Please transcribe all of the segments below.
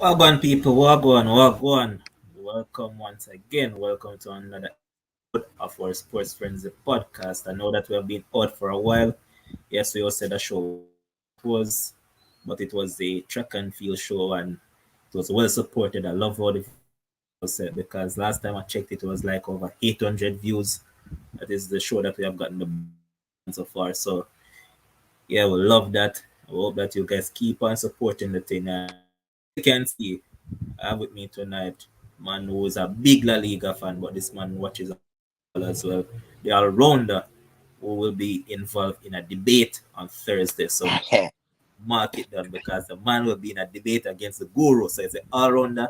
Wagwan people, wagwan, wagwan. Welcome once again. Welcome to another episode of our Sports Frenzzyy podcast. I know that we have been out for a while. Yes, we all said the show was, but it was a track and field show and it was well supported. I love how the was said because last time I checked it was like over 800 views. That is the show that we have gotten the so far. So yeah, we love that. I hope that you guys keep on supporting the thing. And you can see I have with me tonight man who is a big La Liga fan, but this man watches football as well. The all rounder who will be involved in a debate on Thursday. So mark it down because the man will be in a debate against the guru. So it's an all rounder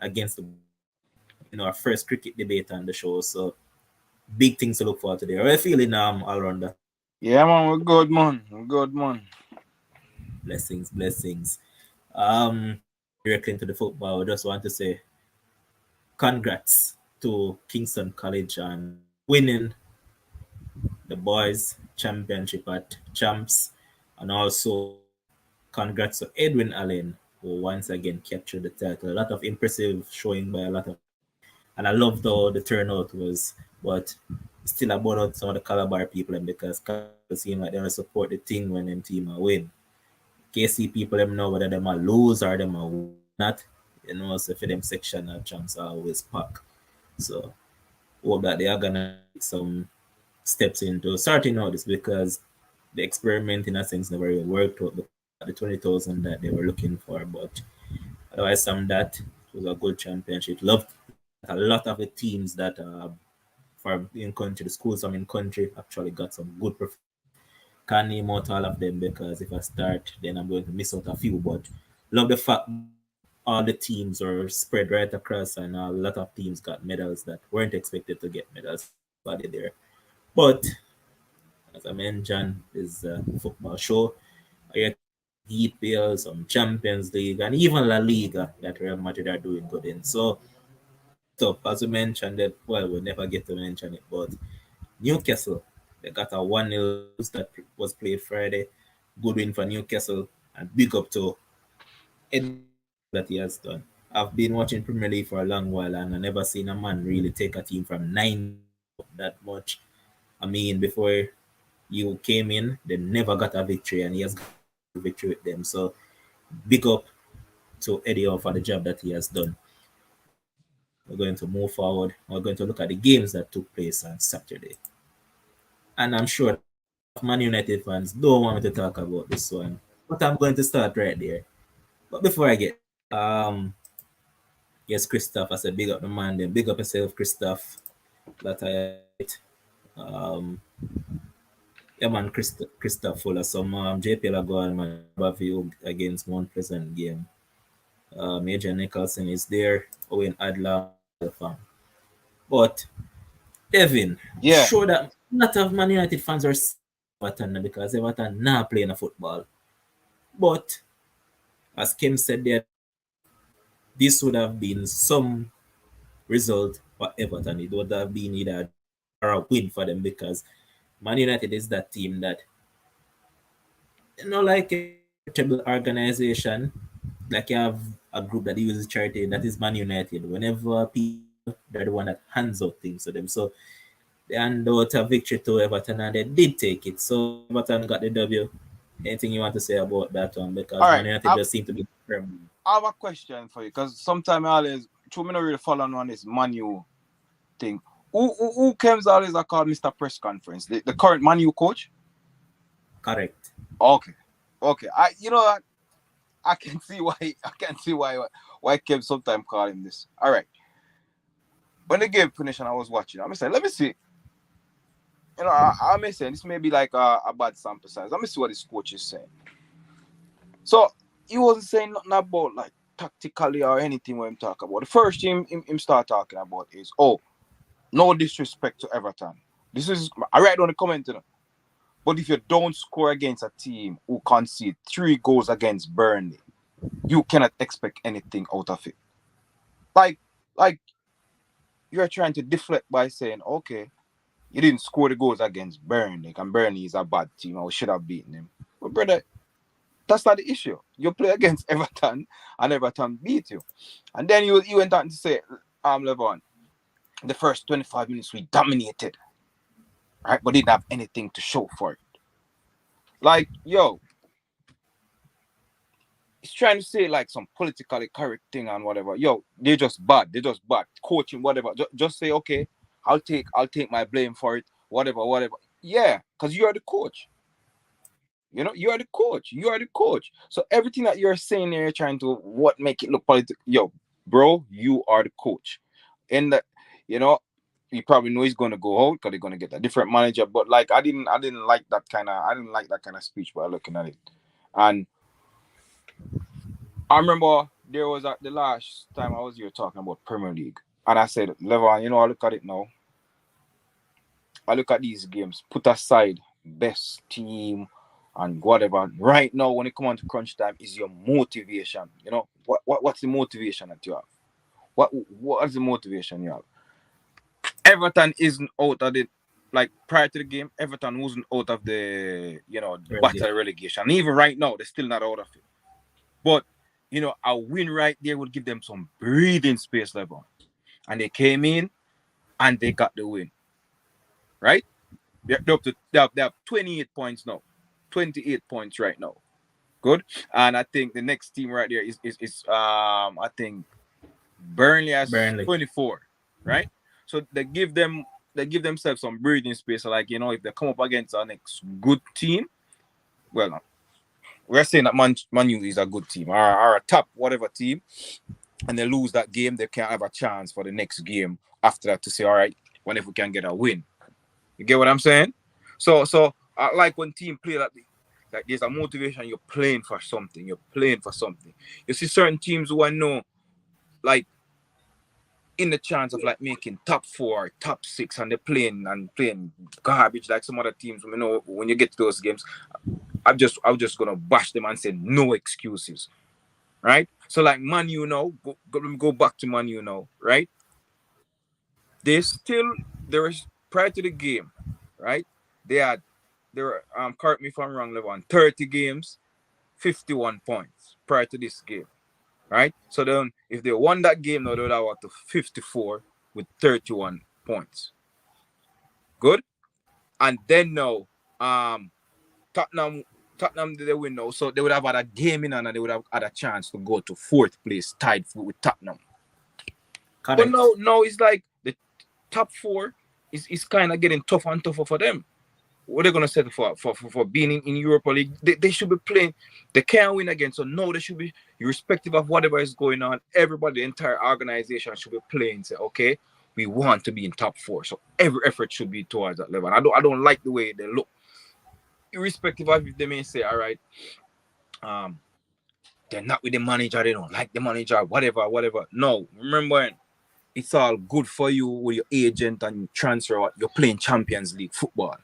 against the our first cricket debate on the show. So big things to look forward to there. How are you feeling all rounder? Yeah, man, we're good, man. We're good, man. Blessings, blessings. Directly into the football, I just want to say congrats to Kingston College on winning the boys championship at champs, and also congrats to Edwin Allen who once again captured the title. A lot of impressive showing by a lot of, and I loved how the turnout was, but still about out some of the Calabar people and because it seem like they don't support the thing when them team are win. KC people them know whether them are lose or them are not. So for them section champs are always pack. So hope that they are gonna take some steps into starting out this because the experiment in a sense never really worked out the 20,000 that they were looking for. But otherwise, from that, it was a good championship. Loved a lot of the teams that from in country, the schools from in country actually got some good performance. Can't name out all of them because if I start, then I'm going to miss out a few. But love the fact all the teams are spread right across, and a lot of teams got medals that weren't expected to get medals. Everybody there. But as I mentioned, is a football show. I get EPL, some Champions League, and even La Liga that Real Madrid are doing good in. So, as we mentioned, that well, we'll never get to mention it, but Newcastle, they got a 1-0 that was played Friday. Good win for Newcastle, and big up to Ed that he has done. I've been watching Premier League for a long while, and I never seen a man really take a team from 9 that much. I mean, before you came in, they never got a victory, and he has got a victory with them. So big up to Eddie for the job that he has done. We're going to move forward. We're going to look at the games that took place on Saturday. And I'm sure Man United fans don't want me to talk about this one, but I'm going to start right there. But before I get, yes, Christoph, I said big up the man, then big up yourself, Christoph. That um, yeah, man, Christoph full of some JPL go on, man, Bavio against Mount Pleasant game. Major Nicholson is there, Owen Adler, fan. But Devin, Yeah. sure that a lot of Man United fans are Everton because Everton not playing a football. But as Kim said there, this would have been some result for Everton. It would have been either or a win for them because Man United is that team that like a charitable organization, like you have a group that uses charity that is Man United. Whenever people they're the one that hands out things to them. So they hand out a victory to Everton and they did take it. So Everton got the W. Anything you want to say about that one? Because All Man right. United just seem to be firm. I have a question for you because sometimes I always, true, me not really follow on this Manu thing. Who comes always I call Mr. Press Conference? The current Manu coach? Correct. Okay. Okay. You know what? I can see why. I can see why Kev sometimes call him this. All right. When the game finished and I was watching, I'm saying, let me see. I may say this may be like a bad sample size. Let me see what this coach is saying. So he wasn't saying nothing about like tactically or anything when him talk about. The first thing him start talking about is no disrespect to Everton. This is I write down the comment, but if you don't score against a team who concede 3 goals against Burnley, you cannot expect anything out of it. Like you're trying to deflect by saying, okay, you didn't score the goals against Burnley, and Burnley is a bad team. I should have beaten them. But brother, That's not the issue. You play against Everton and Everton beat you. And then you went on to say, Levon, the first 25 minutes we dominated, right? But didn't have anything to show for it. Like, yo, he's trying to say like some politically correct thing and whatever. Yo, they're just bad. They're just bad. Coaching, whatever. Just say, okay, I'll take my blame for it. Whatever. Yeah, because you are the coach. You know, you are the coach. You are the coach. So everything that you're saying there, you're trying to what make it look political. Yo, bro, you are the coach. And that, you know, you probably know he's gonna go out because they're gonna get a different manager. But like I didn't like that kind of speech by looking at it. And I remember there was the last time I was here talking about Premier League. And I said, Levon, you know, I look at it now. I look at these games, put aside best team and whatever. Right now, when it comes on to crunch time, is your motivation. You know, what's the motivation that you have? What is the motivation you have? Everton isn't out of the like prior to the game. Everton wasn't out of the battle relegation. And even right now, they're still not out of it. But a win right there would give them some breathing space, Levon. And they came in and they got the win. Right? They have 28 points now. 28 points right now. Good. And I think the next team right there is I think Burnley has 24. Right? So they give themselves some breathing space. So like, if they come up against our next good team, well, we're saying that Man Utd is a good team, or a top whatever team, and they lose that game, they can't have a chance for the next game after that to say, all right, what if we can get a win? You get what I'm saying? So I like when team play like there's a motivation. You're playing for something. You see certain teams who I know, like, in the chance of like making top 4, top 6, and they're playing garbage like some other teams. When you get to those games, I'm just gonna bash them and say no excuses, right? So like Man U now, go back to Man U now, right? There is prior to the game, right? They were correct me if I'm wrong, Levon, 30 games, 51 points prior to this game, right? So then if they won that game, now they would have got to 54 with 31 points. Good. And then now, Tottenham did they win now, so they would have had a game in and they would have had a chance to go to 4th place, tied with Tottenham. Correct. But now it's like the top 4 is kind of getting tougher and tougher for them. What are they gonna settle for being in Europa League? They should be playing. They can't win again, so no, they should be, irrespective of whatever is going on. Everybody, the entire organization should be playing. Say, okay, we want to be in top 4, so every effort should be towards that level. I don't like the way they look. Irrespective of if they may say, all right, they're not with the manager, they don't like the manager, whatever. No, remember, it's all good for you with your agent and transfer. You're playing Champions League football,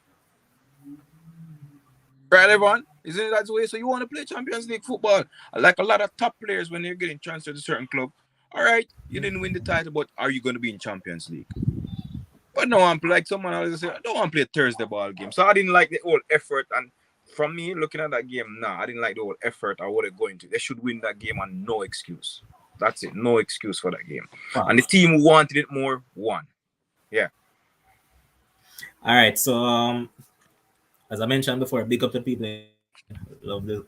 right, everyone? Isn't it that way? So you want to play Champions League football? Like a lot of top players when they're getting transferred to a certain club. All right, you didn't win the title, but are you going to be in Champions League? But no one play, like someone else say, I don't want to play a Thursday ball game. So I didn't like the whole effort. And from me looking at that game, I didn't like the whole effort or what they're going to. They should win that game and no excuse. That's it. No excuse for that game. Wow. And the team who wanted it more won. Yeah. All right. So as I mentioned before, big up to people. Love the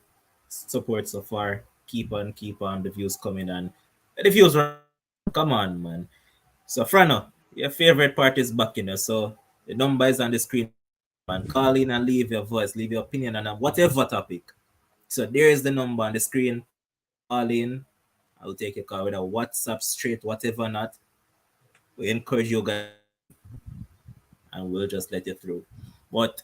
support so far. Keep on. The views coming, and the views are, come on, man. So Frano, your favorite part is back, so the number is on the screen, man. Call in and leave your voice, leave your opinion on whatever topic. So there is the number on the screen. Call in. I'll take your call with a WhatsApp straight, whatever not. We encourage you guys and we'll just let you through. But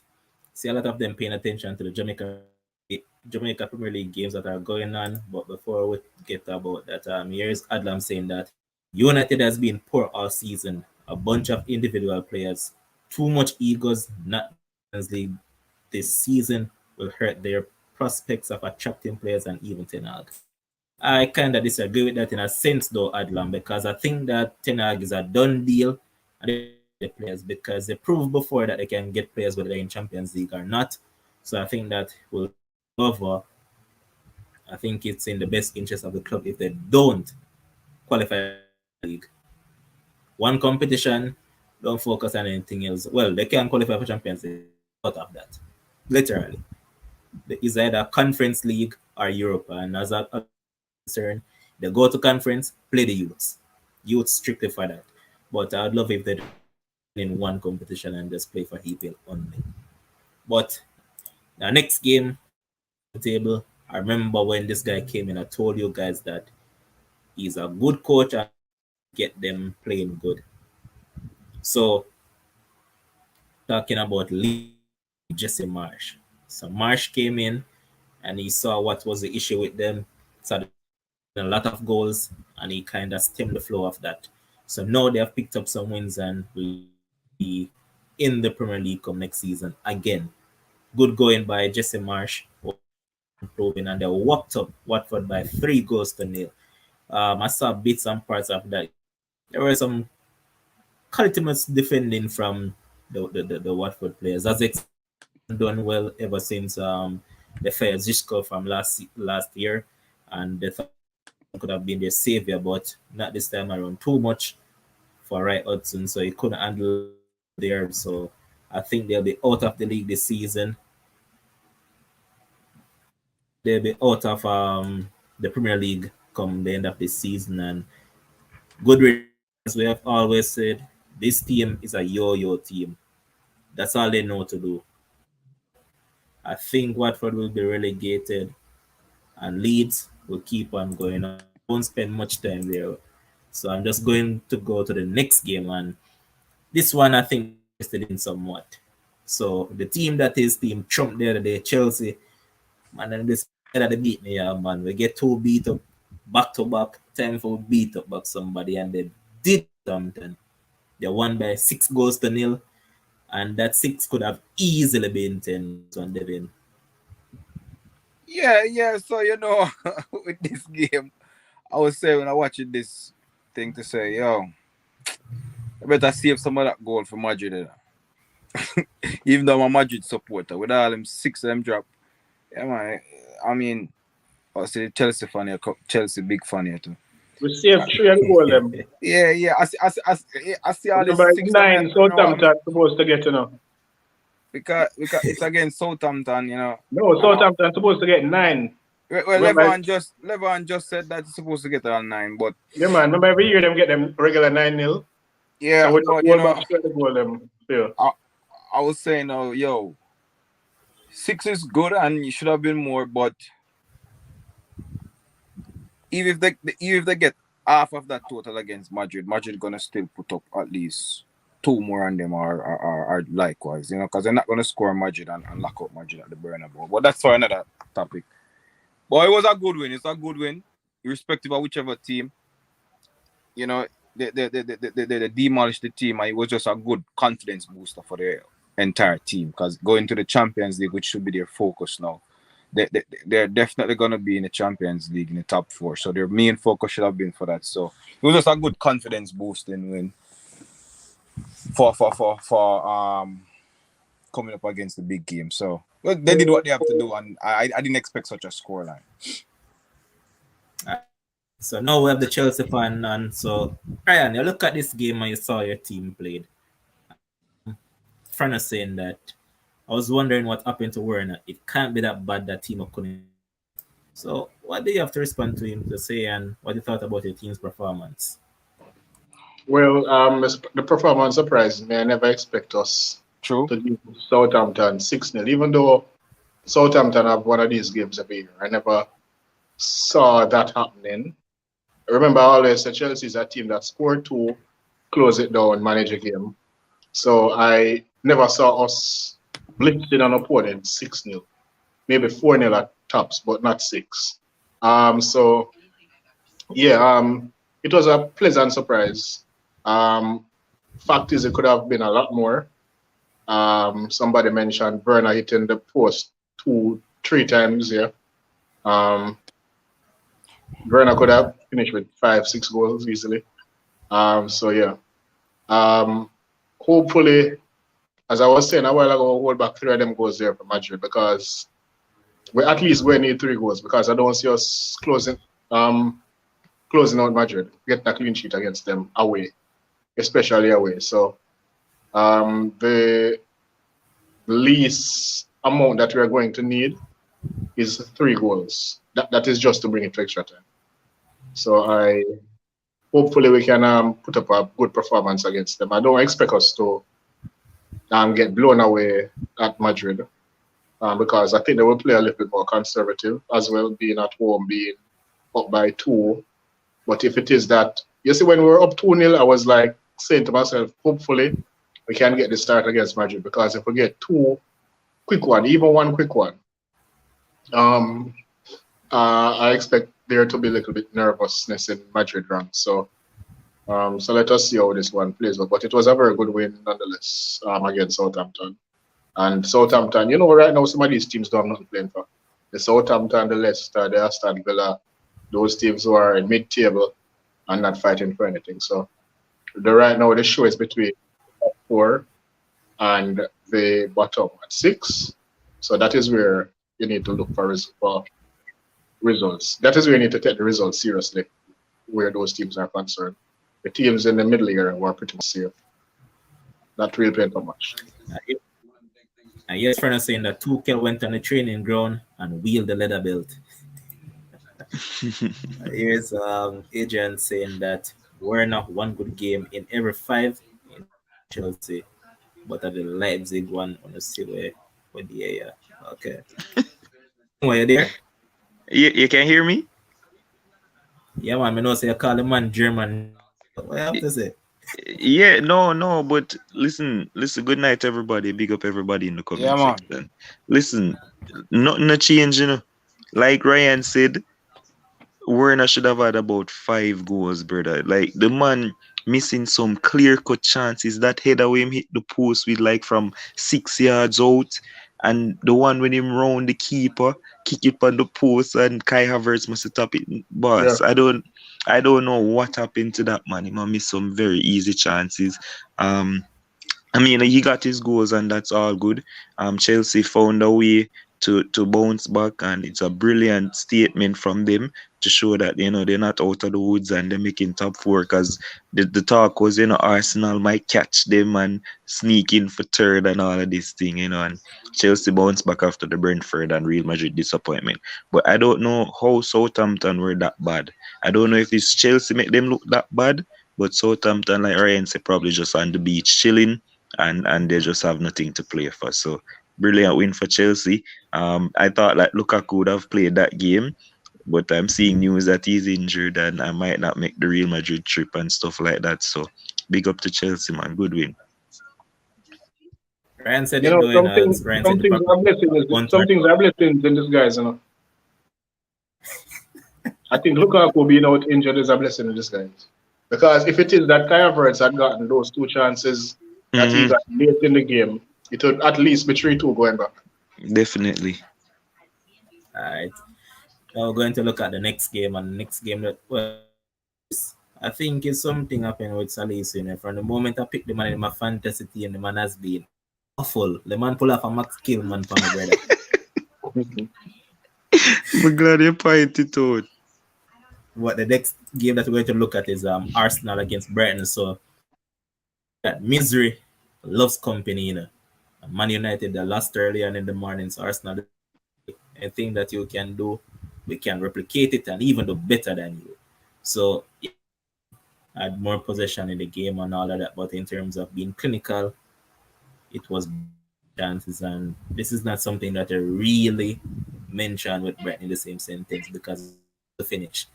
see a lot of them paying attention to the Jamaica Premier League games that are going on. But before we get about that, here's Adlam saying that United has been poor all season. A bunch of individual players, too much egos, not League this season will hurt their prospects of attracting players and even Ten Hag. I kind of disagree with that in a sense, though, Adlam, because I think that Ten Hag is a done deal and the players because they proved before that they can get players whether they're in Champions League or not. So I think that will cover I think it's in the best interest of the club if they don't qualify for the league. One competition, don't focus on anything else. Well, they can qualify for Champions League out of that. Literally. It's either Conference League or Europa. And as a concern, they go to conference, play the youths. Youths strictly for that. But I'd love if they do in one competition and just play for EPL only. But the next game the table, I remember when this guy came in, I told you guys that he's a good coach and get them playing good. So talking about Jesse Marsh. So Marsh came in and he saw what was the issue with them. So a lot of goals and he kind of stemmed the flow of that. So now they have picked up some wins and will be in the Premier League come next season again. Good going by Jesse Marsh, improving, and they walked up Watford by 3 goals to 0. I saw bits and parts of that. There were some cultimate defending from the Watford players. As they done well ever since they fired Zizko from last year, and they thought could have been their savior, but not this time around. Too much for Wright Hudson, so he couldn't handle there. So I think they'll be out of the league this season. They'll be out of the Premier League come the end of the season. And good riddance, as we have always said, this team is a yo-yo team. That's all they know to do. So I think Watford will be relegated and Leeds will keep on going on. I won't spend much time there. So I'm just going to go to the next game, and this one I think I'm interested in somewhat. So the team that is Team Trump the other day, Chelsea, man, and this that they beat me, yeah, man. We get 2 beat up back to back, time for beat up back somebody, and they did something. They won by 6 goals to 0, and that 6 could have easily been 10 on Devin. Yeah. So with this game, I was saying when I watching this thing to say, yo, I better save some of that goal for Madrid. Even though I'm a Madrid supporter, with all them 6 of them drop. Yeah, man. I mean, I say Chelsea fan here, Chelsea big fan here too. We saved 3 and goal them. Yeah. I see all Remember, this 6 9 Southampton supposed to get, Because it's against Southampton, No, Southampton supposed to get 9. Well, Levan just said that he's supposed to get on 9, but yeah, man. Remember every year them get them regular 9-0. Yeah, so with but the goal them. Yeah. I was saying, yo, 6 is good and it should have been more, but even if they get half of that total against Madrid gonna still put up at least 2 more on them or likewise, because they're not gonna score Madrid and lock up Madrid at the Bernabeu. But that's for another topic. But it was a good win. It's a good win, irrespective of whichever team. They demolished the team, and it was just a good confidence booster for the entire team. Because going to the Champions League, which should be their focus now, they're definitely going to be in the Champions League in the top 4. So their main focus should have been for that. So it was just a good confidence boosting win for coming up against the big game. So they did what they have to do, and I didn't expect such a scoreline. So now we have the Chelsea fan, and so Ryan, you look at this game and you saw your team played. Fran is saying that I was wondering what happened to Werner. It can't be that bad that team couldn't. So what do you have to respond to him to say, and what you thought about your team's performance? Well, the performance surprised me. I never expect us to give Southampton 6-0, even though Southampton have one of these games every year. I never saw that happening. Remember, I always say Chelsea is a team that scored 2, close it down, manage a game. So I never saw us blitzing an opponent 6-0. Maybe 4-0 at tops, but not 6. So yeah, it was a pleasant surprise. Fact is, it could have been a lot more. Somebody mentioned Werner hitting the post 2-3 times here. Werner could have finished with 5-6 goals easily. So yeah. Hopefully, as I was saying a while ago, we'll hold back 3 of them goals there for Madrid, because we at least we need 3 goals because I don't see us closing out Madrid, getting a clean sheet against them away, especially away. So the least amount that we are going to need is 3 goals. That is just to bring it to extra time. So hopefully we can put up a good performance against them. I don't expect us to get blown away at Madrid because I think they will play a little bit more conservative as well, being at home, being up by 2. But if it is that, you see, when we were up 2-0, I was like saying to myself, hopefully we can get the start against Madrid because if we get 2 quick one, even 1 quick one, I expect there to be a little bit nervousness in Madrid ranks. So let us see how this one plays out. But it was a very good win nonetheless against Southampton. And Southampton, right now some of these teams don't have nothing playing for. The Southampton, the Leicester, the Aston Villa, those teams who are in mid-table and not fighting for anything. So right now the show is between top 4 and the bottom at 6. So that is where you need to look for results. That is where you need to take the results seriously, where those teams are concerned. The teams in the middle here were pretty much safe. Not really playing for much. And yes, friend is saying that Tuchel went on the training ground and wheeled the leather belt. Here's Adrian saying that we're not one good game in every 5 in Chelsea, but at the Leipzig one on the silver with the air. Okay. Are you there? You can hear me? Yeah, man. I know say you call the man German. What you have to say? Yeah, no, but listen, good night, everybody. Big up everybody in the comment section. Listen, nothing a change, Like Ryan said, Werner should have had about 5 goals, brother. Like the man missing some clear-cut chances. That header when him hit the post with like from 6 yards out, and the one when him round the keeper, kick it on the post, and Kai Havertz must have top it. Boss, Yeah. I don't know what happened to that man. He must miss some very easy chances. I mean, he got his goals, and that's all good. Chelsea found a way to bounce back, and it's a brilliant statement from them to show that they're not out of the woods and they're making top 4. Because the talk was Arsenal might catch them and sneak in for 3rd and all of this thing, and Chelsea bounced back after the Brentford and Real Madrid disappointment. But I don't know how Southampton were that bad. I don't know if it's Chelsea make them look that bad, but Southampton, like Ryan said, probably just on the beach chilling. And they just have nothing to play for. So brilliant win for Chelsea. I thought like Lukaku would have played that game, but I'm seeing news that he's injured and I might not make the Real Madrid trip and stuff like that. So big up to Chelsea, man. Good win. Ryan said it doing as Ryan said some things are blessings in disguise, I think Lukaku being out injured is a blessing in disguise. Because if it is that Kai Havertz had gotten those 2 chances that he got late in the game, it would at least be 3-2 going back. Definitely. All right. Now we're going to look at the next game, and the next game that I think is something happening with Salisu. From the moment I picked the man in my fantasy team, the man has been awful. The man pull off a Max Killman for my brother. I'm glad you pointed it out. What the next game that we're going to look at is Arsenal against Brighton. So that misery loves company, Man United they lost earlier in the morning, so Arsenal, anything that you can do, we can replicate it and even do better than you. So yeah, I had more possession in the game and all of that, but in terms of being clinical, it was chances, and this is not something that I really mention with Brighton in the same sentence because the finish.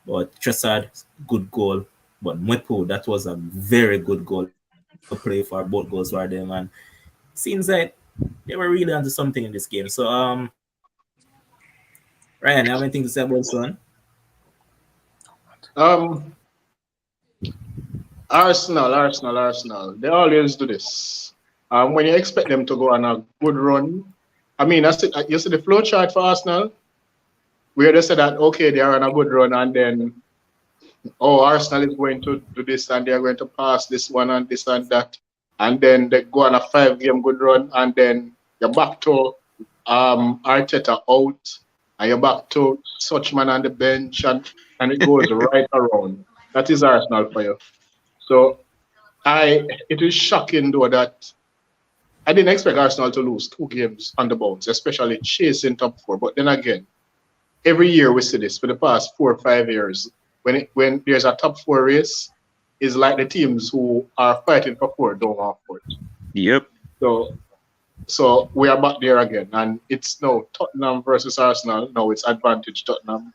But Trossard, good goal. But Mwepu, that was a very good goal to play for. Both goals were them, and seems like they were really onto something in this game. So Ryan, you have anything to say about this one? Arsenal. They always do this. When you expect them to go on a good run, I mean, you see the flow chart for Arsenal, where they say that, okay, they are on a good run, and then, Arsenal is going to do this, and they are going to pass this one and this and that. And then they go on a 5-game good run, and then you're back to Arteta out, and you're back to such man on the bench, and it goes right around. That is Arsenal for you. So it is shocking though that I didn't expect Arsenal to lose 2 games on the bounce, especially chasing top 4. But then again, every year we see this for the past 4 or 5 years. When there's a top 4 race, it's like the teams who are fighting for 4 don't want 4. Yep. So we are back there again, and it's now Tottenham versus Arsenal. Now it's advantage Tottenham.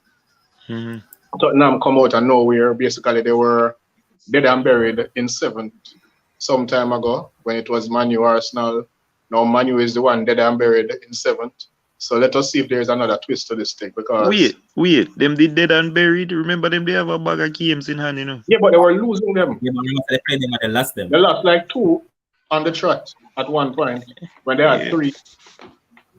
Mm-hmm. Tottenham come out of nowhere. Basically, they were dead and buried in 7th some time ago when it was Man U Arsenal. Now Man U is the one dead and buried in 7th. So let us see if there's another twist to this thing. Because wait, them did dead and buried. Remember them? They have a bag of games in hand, you know. Yeah, but they were losing them. Yeah, but they played them and they lost them. They lost like 2 on the trot at one point when they had 3.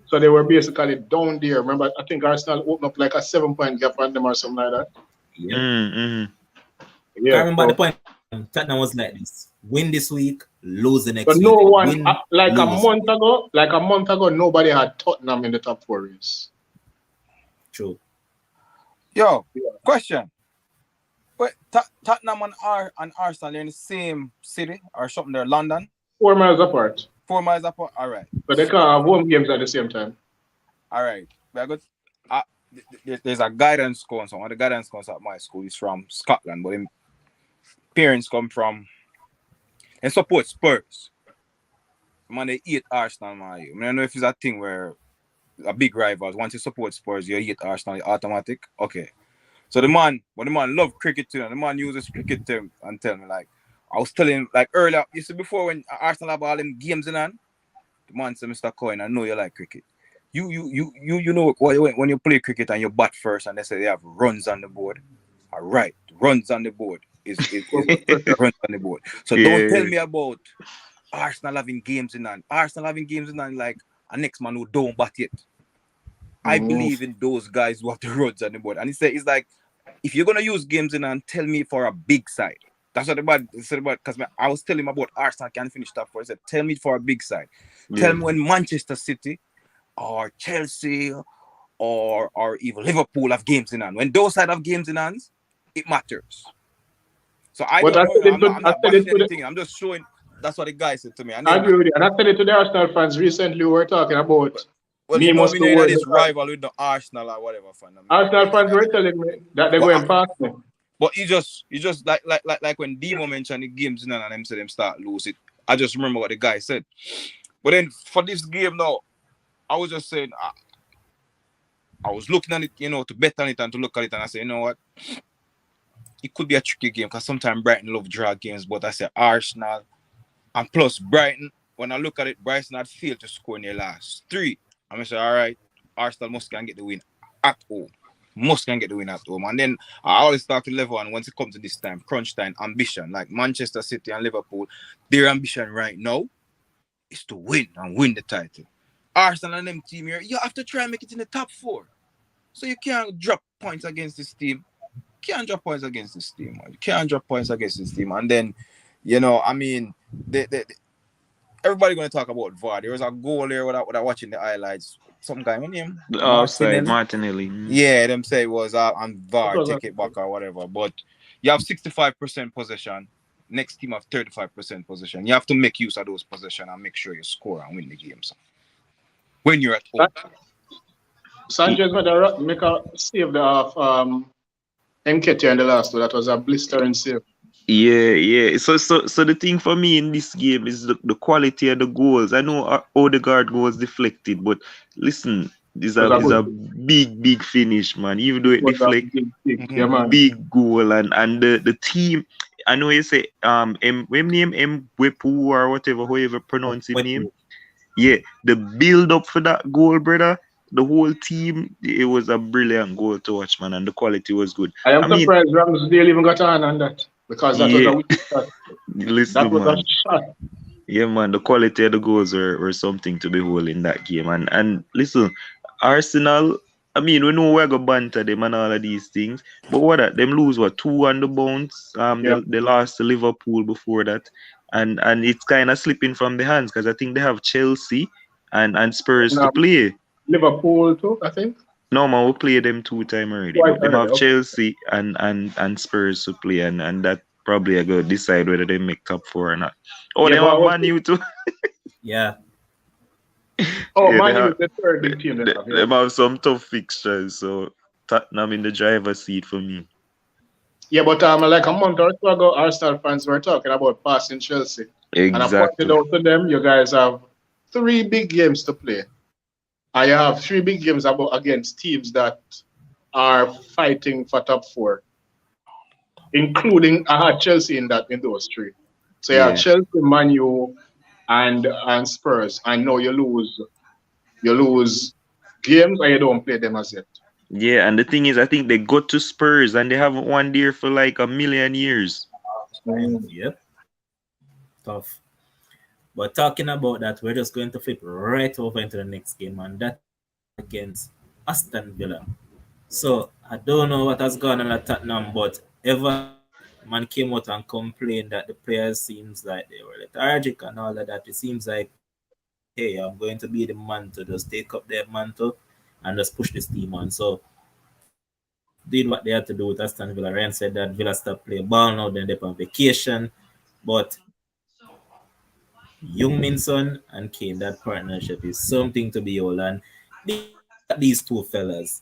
So they were basically down there. Remember, I think Arsenal opened up like a 7-point gap on them or something like that. Yeah. Mm-hmm. I remember the point. Tottenham was like this: win this week, lose the next but week. No one, win, like a month ago, nobody had Tottenham in the top 4 race. True. Yo, question. But Tottenham and Arsenal, they're in the same city or something. They're London. 4 miles apart. 4 miles apart. All right. But they can't have home games at the same time. All right. There's a guidance school. So one of the guidance schools at my school is from Scotland, but his parents come from and support Spurs. Man, they hate Arsenal, man. I don't know if it's a thing where a big rivals. Once you support Spurs, you hate Arsenal, it's automatic. Okay. So the man love cricket too. And the man uses cricket term and tell me like I was telling him like earlier, you see before when Arsenal have all them games in hand, the man said, Mr. Coyne, I know you like cricket. You know when you play cricket and you bat first and they say they have runs on the board. All right, runs on the board is runs on the board. So don't tell me about Arsenal having games in hand. Arsenal having games in hand like a next man who don't bat yet. I believe in those guys who have the runs on the board. And he said it's like if you're gonna use games in hand, tell me for a big side. That's what the said about because I was telling him about Arsenal can finish top 4. He said, tell me for a big side. Yeah. Tell me when Manchester City or Chelsea or even Liverpool have games in hand. When those side have games in hand, it matters. So I'm not bashing anything. I'm just showing that's what the guy said to me. I agree with you. And I said it to the Arsenal fans recently. We were talking about you know that is rival with the Arsenal or whatever fan. Arsenal fans were telling me that they're going past me. But you just like when Demo mentioned the games and them said them start lose it. I just remember what the guy said. But then for this game now, I was just saying I was looking at it, to bet on it and to look at it, and I said, you know what? It could be a tricky game because sometimes Brighton love draw games, but I said Arsenal and plus Brighton. When I look at it, Brighton had failed to score in their last 3. I'm gonna say, all right, Arsenal must can get the win at home. Must can get the win at home. And then I always talk to level, and once it comes to this time, crunch time, ambition, like Manchester City and Liverpool, their ambition right now is to win and win the title. Arsenal and them team here, you have to try and make it in the top 4. So you can't drop points against this team. You can't drop points against this team. Man. You can't drop points against this team. And then, everybody going to talk about VAR. There was a goal there without watching the highlights. Some guy, my name? Martinelli. Yeah, them say it was on VAR, take it back or whatever. But you have 65% possession. Next team have 35% possession. You have to make use of those possession and make sure you score and win the game. So when you're at home. Sanchez make a save there of Nketiah in the last 2. That was a blistering save. Yeah. So the thing for me in this game is the quality of the goals. I know Odegaard was deflected, but listen, this is a big finish, man. Even though it deflects, big goal and the team. I know you say name Mwepu or whatever, however pronounce his name. Yeah, the build up for that goal, brother. The whole team, it was a brilliant goal to watch, man, and the quality was good. I am surprised Ramsdale even got on that because that was a weak shot. Listen, that was man. A shot. Yeah, man, the quality of the goals were something to behold in that game. And listen, Arsenal, I mean, we know we're going to banter them and all of these things, but them lose 2 on the bounce. They lost to Liverpool before that, and it's kind of slipping from the hands because I think they have Chelsea and Spurs to play. Liverpool too, I think. No man, we play them 2 times already, Twice but them already. have Okay. Chelsea and Spurs to play, and that probably I go decide whether they make top four or not. Oh, Yeah, they but have Man Utd too. Yeah, oh, Yeah, Man U is the third big team they have. Yeah. them have some tough fixtures, so Tottenham in the driver's seat for me. Yeah, but like a month or two ago, Arsenal fans were talking about passing Chelsea, and I pointed Exactly. out to them, you guys have three big games to play. I have three big games about against teams that are fighting for top four, including I had Chelsea in those three. So yeah, Yeah. Chelsea, Man U, and Spurs. I know you lose games and you don't play them as yet. Yeah, and the thing is, I think they got to Spurs and they haven't won there for like a million years. Mm. yep, tough. But talking about that, we're just going to flip right over into the next game, and that against Aston Villa. So I don't know what has gone on at Tottenham, but ever man came out and complained that the players seems like they were lethargic and all of that. It seems like, hey, I'm going to be the man to just take up their mantle and just push this team on. So did what they had to do with Aston Villa. Ryan said that Villa stopped playing ball now, then they're on vacation. But Young Min Son and Kane, that partnership is something to behold. And these two fellas,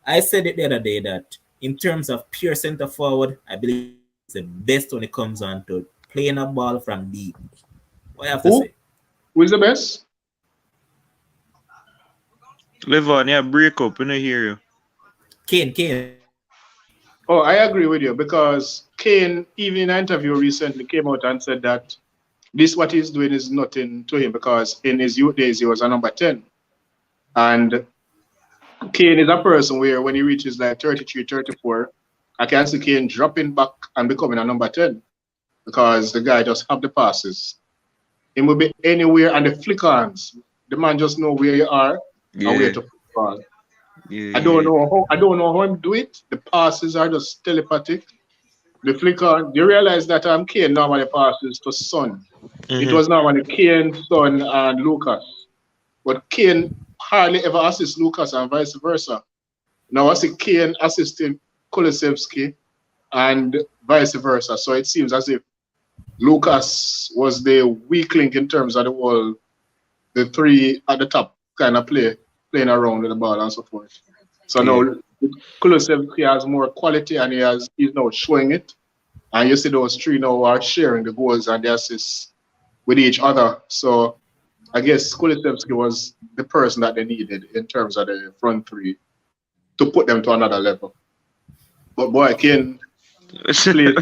I said it the other day that in terms of pure centre forward, I believe it's the best when it comes on to playing a ball from deep. What I have to Who? say? Who is the best? Levon, yeah, break up, I don't hear you. Kane. Oh, I agree with you because Kane, even in an interview recently, came out and said that this what he's doing is nothing to him because in his youth days he was a number 10. And Kane is a person where when he reaches like 33, 34, I can see Kane dropping back and becoming a number 10 because the guy just have the passes. He will be anywhere and the flick ons. The man just know where you are and where Yeah, to put the ball. yeah, yeah. I don't know how him do it. The passes are just telepathic. The flicker, you realize that Kane normally passes to Son. It Mm-hmm. was normally Kane, Son, and Lucas. But Kane hardly ever assists Lucas and vice versa. Now I see Kane assisting Kulusevski and vice versa. So it seems as if Lucas was the weak link in terms of the three at the top kind of playing around with the ball and so forth. So Yeah. now Kulusevski has more quality and he's now showing it. And you see those three now are sharing the goals and the assists with each other. So I guess Kulusevski was the person that they needed in terms of the front three to put them to another level. But boy, Kane plays some serious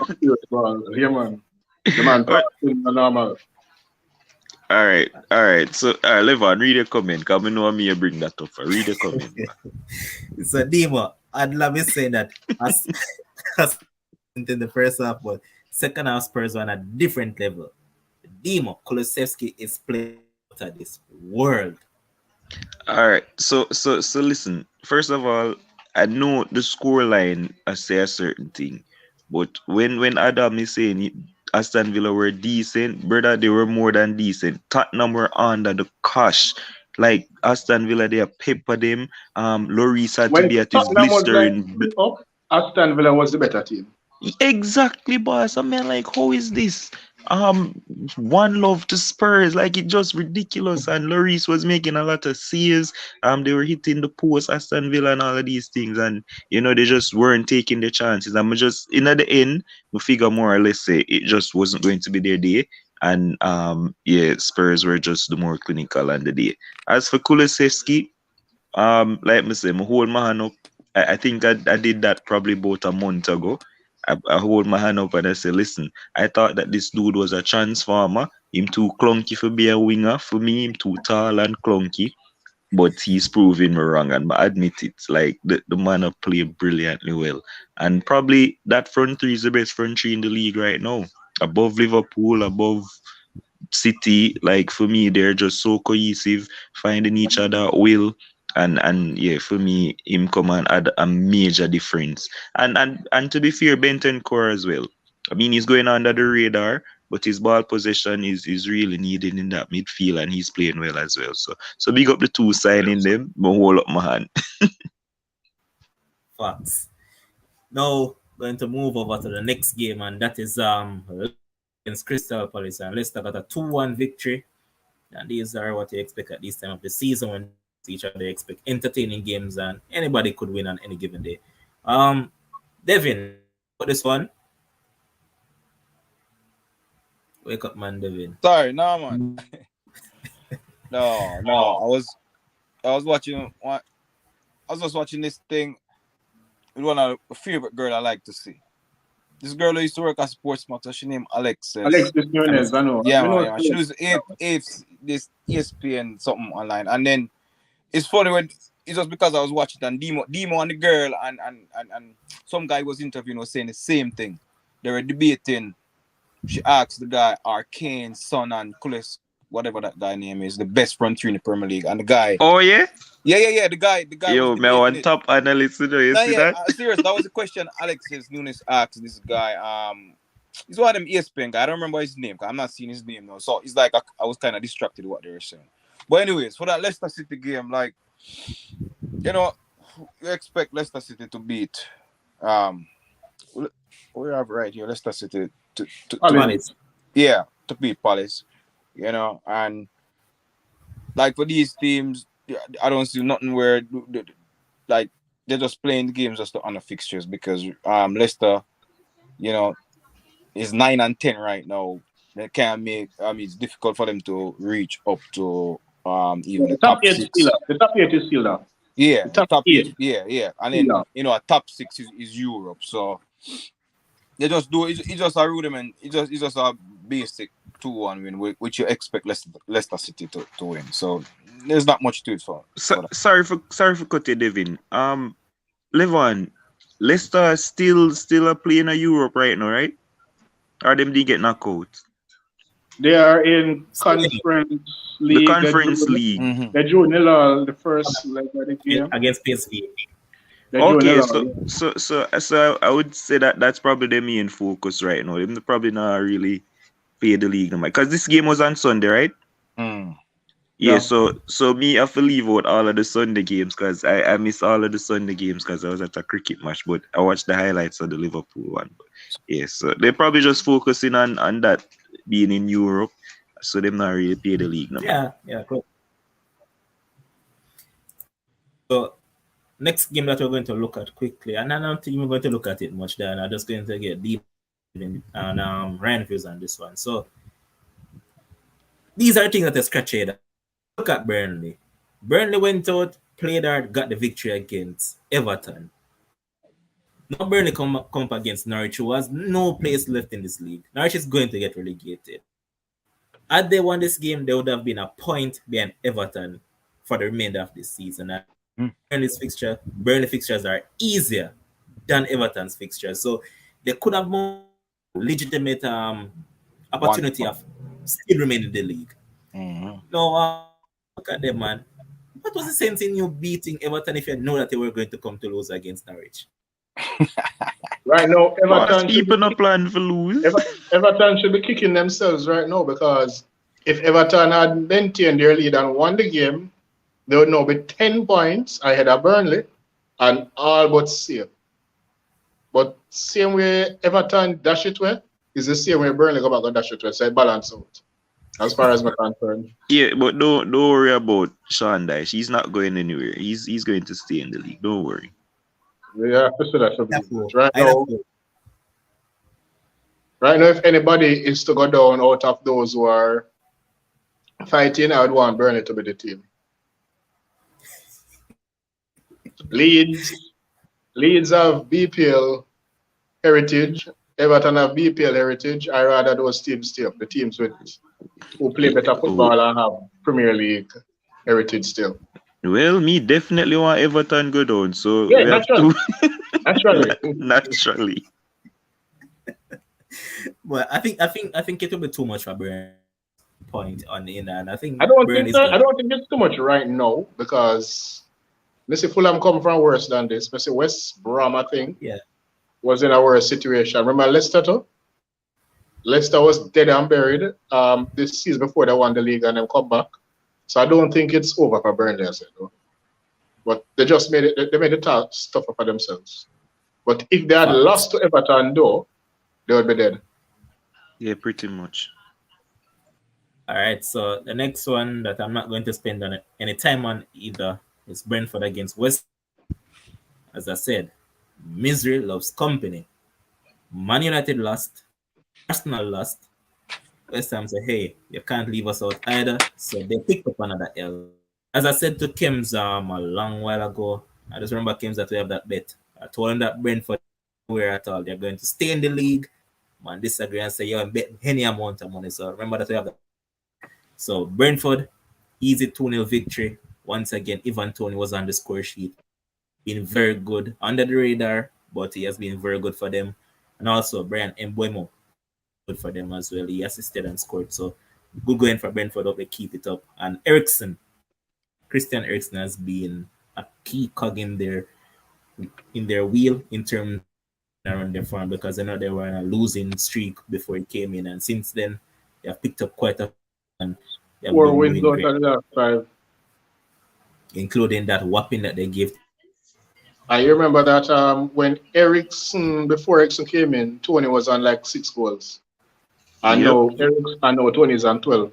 ball. Yeah, man. The man Alright, passing the normal. alright. So, Levon, read your comment. Cause I know me you bring that up. Read your comment, man. So Dimo, I'd love you say that as, as in the first half, but second half Spurs were on a different level. Dimo Kulusevski is playing out of this world. All right. So listen. First of all, I know the score line I say a certain thing, but when Adam is saying Aston Villa were decent, brother, they were more than decent. Tottenham were under the cosh. Like Aston Villa, they have pepper them. Lloris had to When be at his Tottenham was like blistering. 3 up, Aston Villa was the better team. Exactly, boss. I mean, like, how is this? One love to Spurs, like it just ridiculous. And Lloris was making a lot of saves. They were hitting the post, Aston Villa, and all of these things, and they just weren't taking the chances. I'm just in at the end, we figure more or less say it just wasn't going to be their day. And yeah, Spurs were just the more clinical on the day. As for Kulusevski, like me say, I hold my hand up. I think I did that probably about a month ago. I hold my hand up and I say, listen, I thought that this dude was a transformer. Him too clunky for being a winger. For me, him too tall and clunky. But he's proving me wrong, and I admit it. Like the man have played brilliantly well. And probably that front three is the best front three in the league right now. Above Liverpool, above City, like for me, they're just so cohesive, finding each other will. And yeah, for me, him come and add a major difference. And to be fair, Benton Core as well. I mean, he's going under the radar, but his ball possession is really needed in that midfield, and he's playing well as well. So big up the two signing them, but hold up my hand. Facts. Now going to move over to the next game, and that is against Crystal Palace, and Leicester got a 2-1 victory. And these are what you expect at this time of the season when each other expect entertaining games, and anybody could win on any given day. Devin, for this one. Wake up, man, Devin. Sorry, no, man. no. I was watching. I was just watching this thing with one of the favorite girl I like to see. This girl who used to work at Sportsmax, she named Alexis. Alexis Nunes, I know. Yeah, man. She was this ESPN something online, and then it's funny when it's just because I was watching it, and Demo and the girl and some guy was interviewing was saying the same thing. They were debating. She asked the guy, are Kane, Son, and Kulis, whatever that guy name is, the best front three in the Premier League, and the guy. Oh yeah. Yeah. The guy. Yo, man, one top analyst, you know, you see that? Serious. That was the question Alexis Nunes asked this guy. He's one of them ESPN guy. I don't remember his name. I'm not seeing his name now. So it's like I was kind of distracted with what they were saying. But anyways, for that Leicester City game, like, you know, you expect Leicester City to beat. We have right here Leicester City to Palace. Yeah, to beat Palace. You know, and like for these teams, I don't see nothing where like they're just playing the games just to honor fixtures, because Leicester, you know, is 9-10 right now. They can't make. It's difficult for them to reach up to even the top 6. The top 8 is still up. Yeah, the top 8. Yeah, and then you know a top 6 is Europe. So they just do it's just a rudiment. It's just a basic 2-1 win, which you expect Leicester City to win. So there's not much to it for. Sorry for cutting Devin. Levon, Leicester still are playing a Europe right now, right? Or them did get knocked out? They are in Conference League. The Conference League. Mm-hmm. They drew 0 the first leg of the game against PSV. Okay, so I would say that's probably the main focus right now. They're probably not really play the league, because this game was on Sunday, right? Yeah. So me, I have to leave out all of the Sunday games because I miss all of the Sunday games because I was at a cricket match, but I watched the highlights of the Liverpool one. Yeah, so they're probably just focusing on that being in Europe, so they're not really pay the league number. Yeah, cool. So next game that we're going to look at quickly, and I don't think we're going to look at it much there, and I'm just going to get deep and Ryan views on this one. So these are things that are scratchy. Look at Burnley. Burnley went out, played hard, got the victory against Everton. Now Burnley come up against Norwich, who has no place left in this league. Norwich is going to get relegated. Had they won this game, there would have been a point behind Everton for the remainder of this season. And Burnley fixtures are easier than Everton's fixtures. So they could have more legitimate opportunity of still remaining in the league. Now, look at them, man. What was the sense in you beating Everton if you know that they were going to come to lose against Norwich? Right now, Everton keeping a plan for lose. Everton should be kicking themselves right now, because if Everton had maintained their lead and won the game, they would now be 10 points ahead of Burnley and all but safe. But same way Everton dash it way is the same way Burnley go back and dash it way, so it balance out. As far as I'm concerned. Yeah, but don't worry about Sean Dyche. He's not going anywhere. He's going to stay in the league. Don't worry. Yeah, right now, if anybody is to go down out of those who are fighting, I would want Burnley to be the team. Leeds have BPL heritage. Everton have BPL heritage. I rather those teams stay up. The teams who play better football and have Premier League heritage still. Well, me definitely want Everton go down. So yeah, naturally. Well, I think it will be too much for Burnley point on in, and I don't think it's too much right now, because Mr. Fulham come from worse than this. Mr. West Brom, I think, was in a worse situation. Remember Leicester too? Leicester was dead and buried this season before they won the league and then come back. So I don't think it's over for Burnley, I said, no. But they just made it. They made it tough for themselves. But if they had lost to Everton, though, they would be dead. Yeah, pretty much. All right, so the next one that I'm not going to spend any time on either is Brentford against West. As I said, misery loves company. Man United lost, Arsenal lost. West Ham said, hey, you can't leave us out either. So they picked up another L. As I said to Kims a long while ago, I just remember Kims that we have that bet. I told him that Brentford where at all they're going to stay in the league. Man disagree and say, yo, bet any amount of money. So remember that we have that. So Brentford, easy 2-0 victory. Once again, Ivan Toney was on the score sheet. Been very good under the radar, but he has been very good for them. And also Brian Mbeumo, good for them as well. He assisted and scored. So good going for Brentford. Hope they keep it up. And Christian Eriksen has been a key cog in their wheel in terms around their form, because I know they were on a losing streak before he came in, and since then they have picked up quite a and they have 4 been wins doing out great, of the last 5. including that whopping that they gave. I remember that before Eriksen came in, Tony was on like 6 goals. I know Tony is on 12.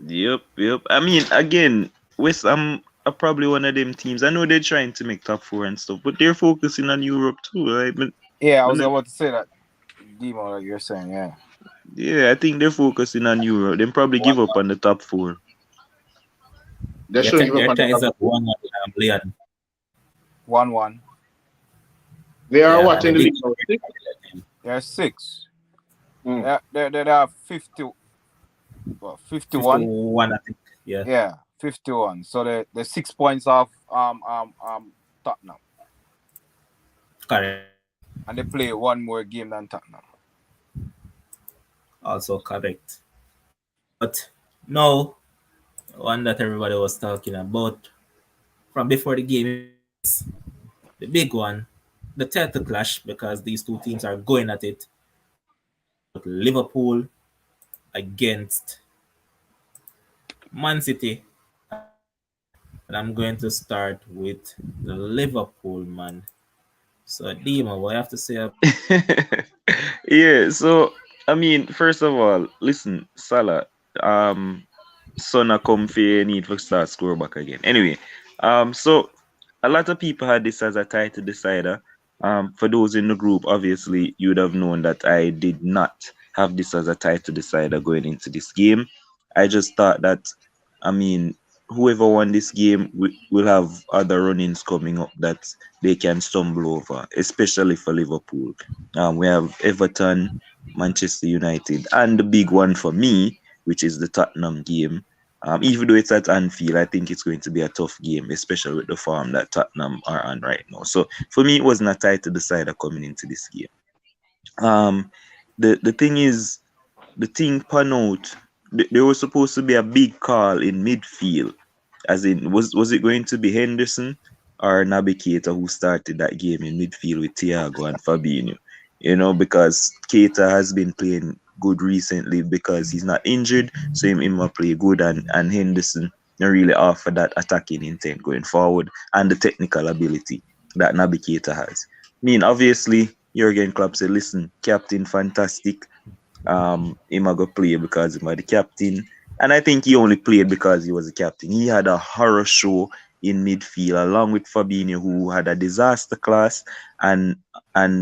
Yep. I mean, again, West Ham are probably one of them teams. I know they're trying to make top 4 and stuff, but they're focusing on Europe too, right? I was about to say that, Demo, like you're saying, yeah. Yeah, I think they're focusing on Europe. They probably give up on the top 4. They shouldn't give up Their on the ties top up 1-1 Leon. 1-1. They are what in the league? 6? They're 6. Mm. They are 50. Well, 51. 51, I think. Yeah, 51. So they're 6 points off Tottenham. Correct. And they play one more game than Tottenham. Also correct. But no, one that everybody was talking about from before the game is the big one, the title clash, because these two teams are going at it. Liverpool against Man City. And I'm going to start with the Liverpool man. So Dima, what you have to say about Yeah, so I mean, first of all, listen, Salah, Son a come for need for start score back again. Anyway, so a lot of people had this as a title decider. For those in the group, obviously, you would have known that I did not have this as a title decider going into this game. I just thought that, I mean, whoever won this game will have other run-ins coming up that they can stumble over, especially for Liverpool. We have Everton, Manchester United, and the big one for me, which is the Tottenham game. Even though it's at Anfield, I think it's going to be a tough game, especially with the form that Tottenham are on right now. So for me, it wasn't a title decider coming into this game. The thing is, the thing pan out, there was supposed to be a big call in midfield. As in, was it going to be Henderson or Naby Keita who started that game in midfield with Thiago and Fabinho? You know, because Keita has been playing good recently because he's not injured, so him will play good, and Henderson not really offer that attacking intent going forward and the technical ability that Naby Keita has. I mean, obviously, Jurgen Klopp said, listen, captain, fantastic. Him a go play because he was the captain. And I think he only played because he was the captain. He had a horror show in midfield along with Fabinho, who had a disaster class, and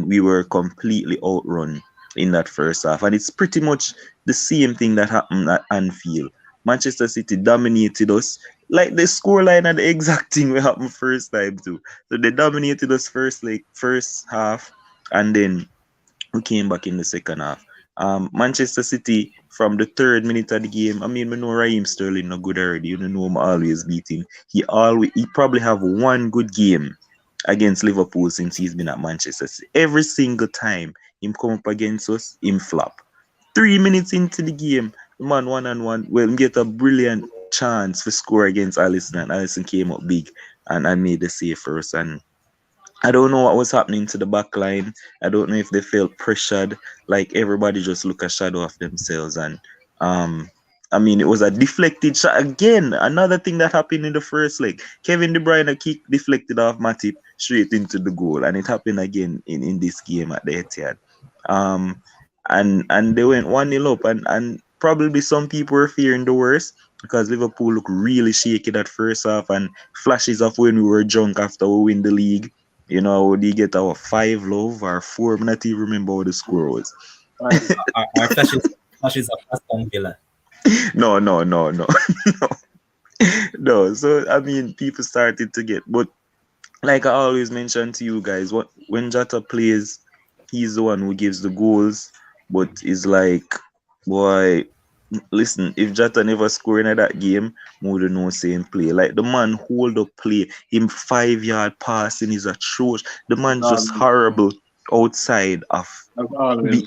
we were completely outrun in that first half. And it's pretty much the same thing that happened at Anfield. Manchester City dominated us. Like the scoreline and the exact thing will happen first time too. So they dominated us first half, and then we came back in the second half. Manchester City from the 3rd minute of the game. I mean, we know Raheem Sterling no good already. You know him always beating. He probably have one good game against Liverpool since he's been at Manchester City. Every single time him come up against us, him flop. 3 minutes into the game, the man 1-on-1, well, get a brilliant chance to score against Alisson, and Alisson came up big and made the save for us, and I don't know what was happening to the back line. I don't know if they felt pressured. Like everybody just look a shadow of themselves. And um I mean it was a deflected shot again. Another thing that happened in the first leg. Kevin De Bruyne kick deflected off Matip straight into the goal. And it happened again in this game at the Etihad. Um and they went 1-0 up and probably some people were fearing the worst because Liverpool looked really shaky that first half and flashes of when we were drunk after we win the league. You know, they get our 5 love or 4. I not even remember what the score was. Our flashes of Aston Villa. No, no, no, no, no, no. So I mean, people started to get, but like I always mention to you guys, what when Jota plays, he's the one who gives the goals. But it's like, boy, listen, if Jota never score in that game, more than no same play. Like the man hold up play, him 5 yard passing is atrocious. The man's just horrible outside of As the always.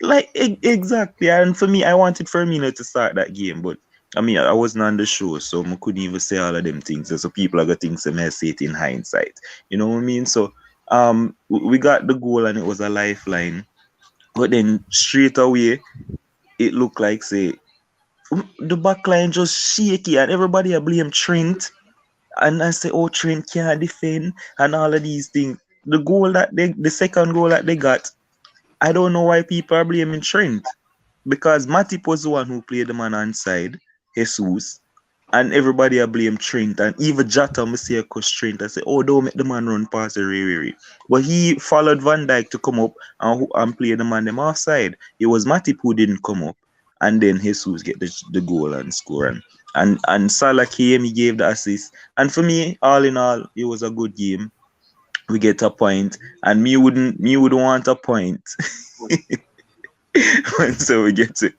like exactly. And for me, I wanted Firmino to start that game, but I mean I wasn't on the show, so I couldn't even say all of them things. So people are gonna think some may say it in hindsight. You know what I mean? So we got the goal and it was a lifeline. But then straight away it looked like say the back line just shaky and everybody I blame Trent. And I say, oh, Trent can't defend and all of these things. The second goal that they got, I don't know why people are blaming Trent. Because Matip was the one who played the man on side, Jesus, and everybody I blame Trent. And even Jota, I say, cause Trent, I say, oh, don't make the man run past the Ray. But he followed Van Dijk to come up and play the man them offside. It was Matip who didn't come up. And then Jesus get the goal and score. And Salah came, he gave the assist. And for me, all in all, it was a good game. We get a point. And me would want a point. So we get to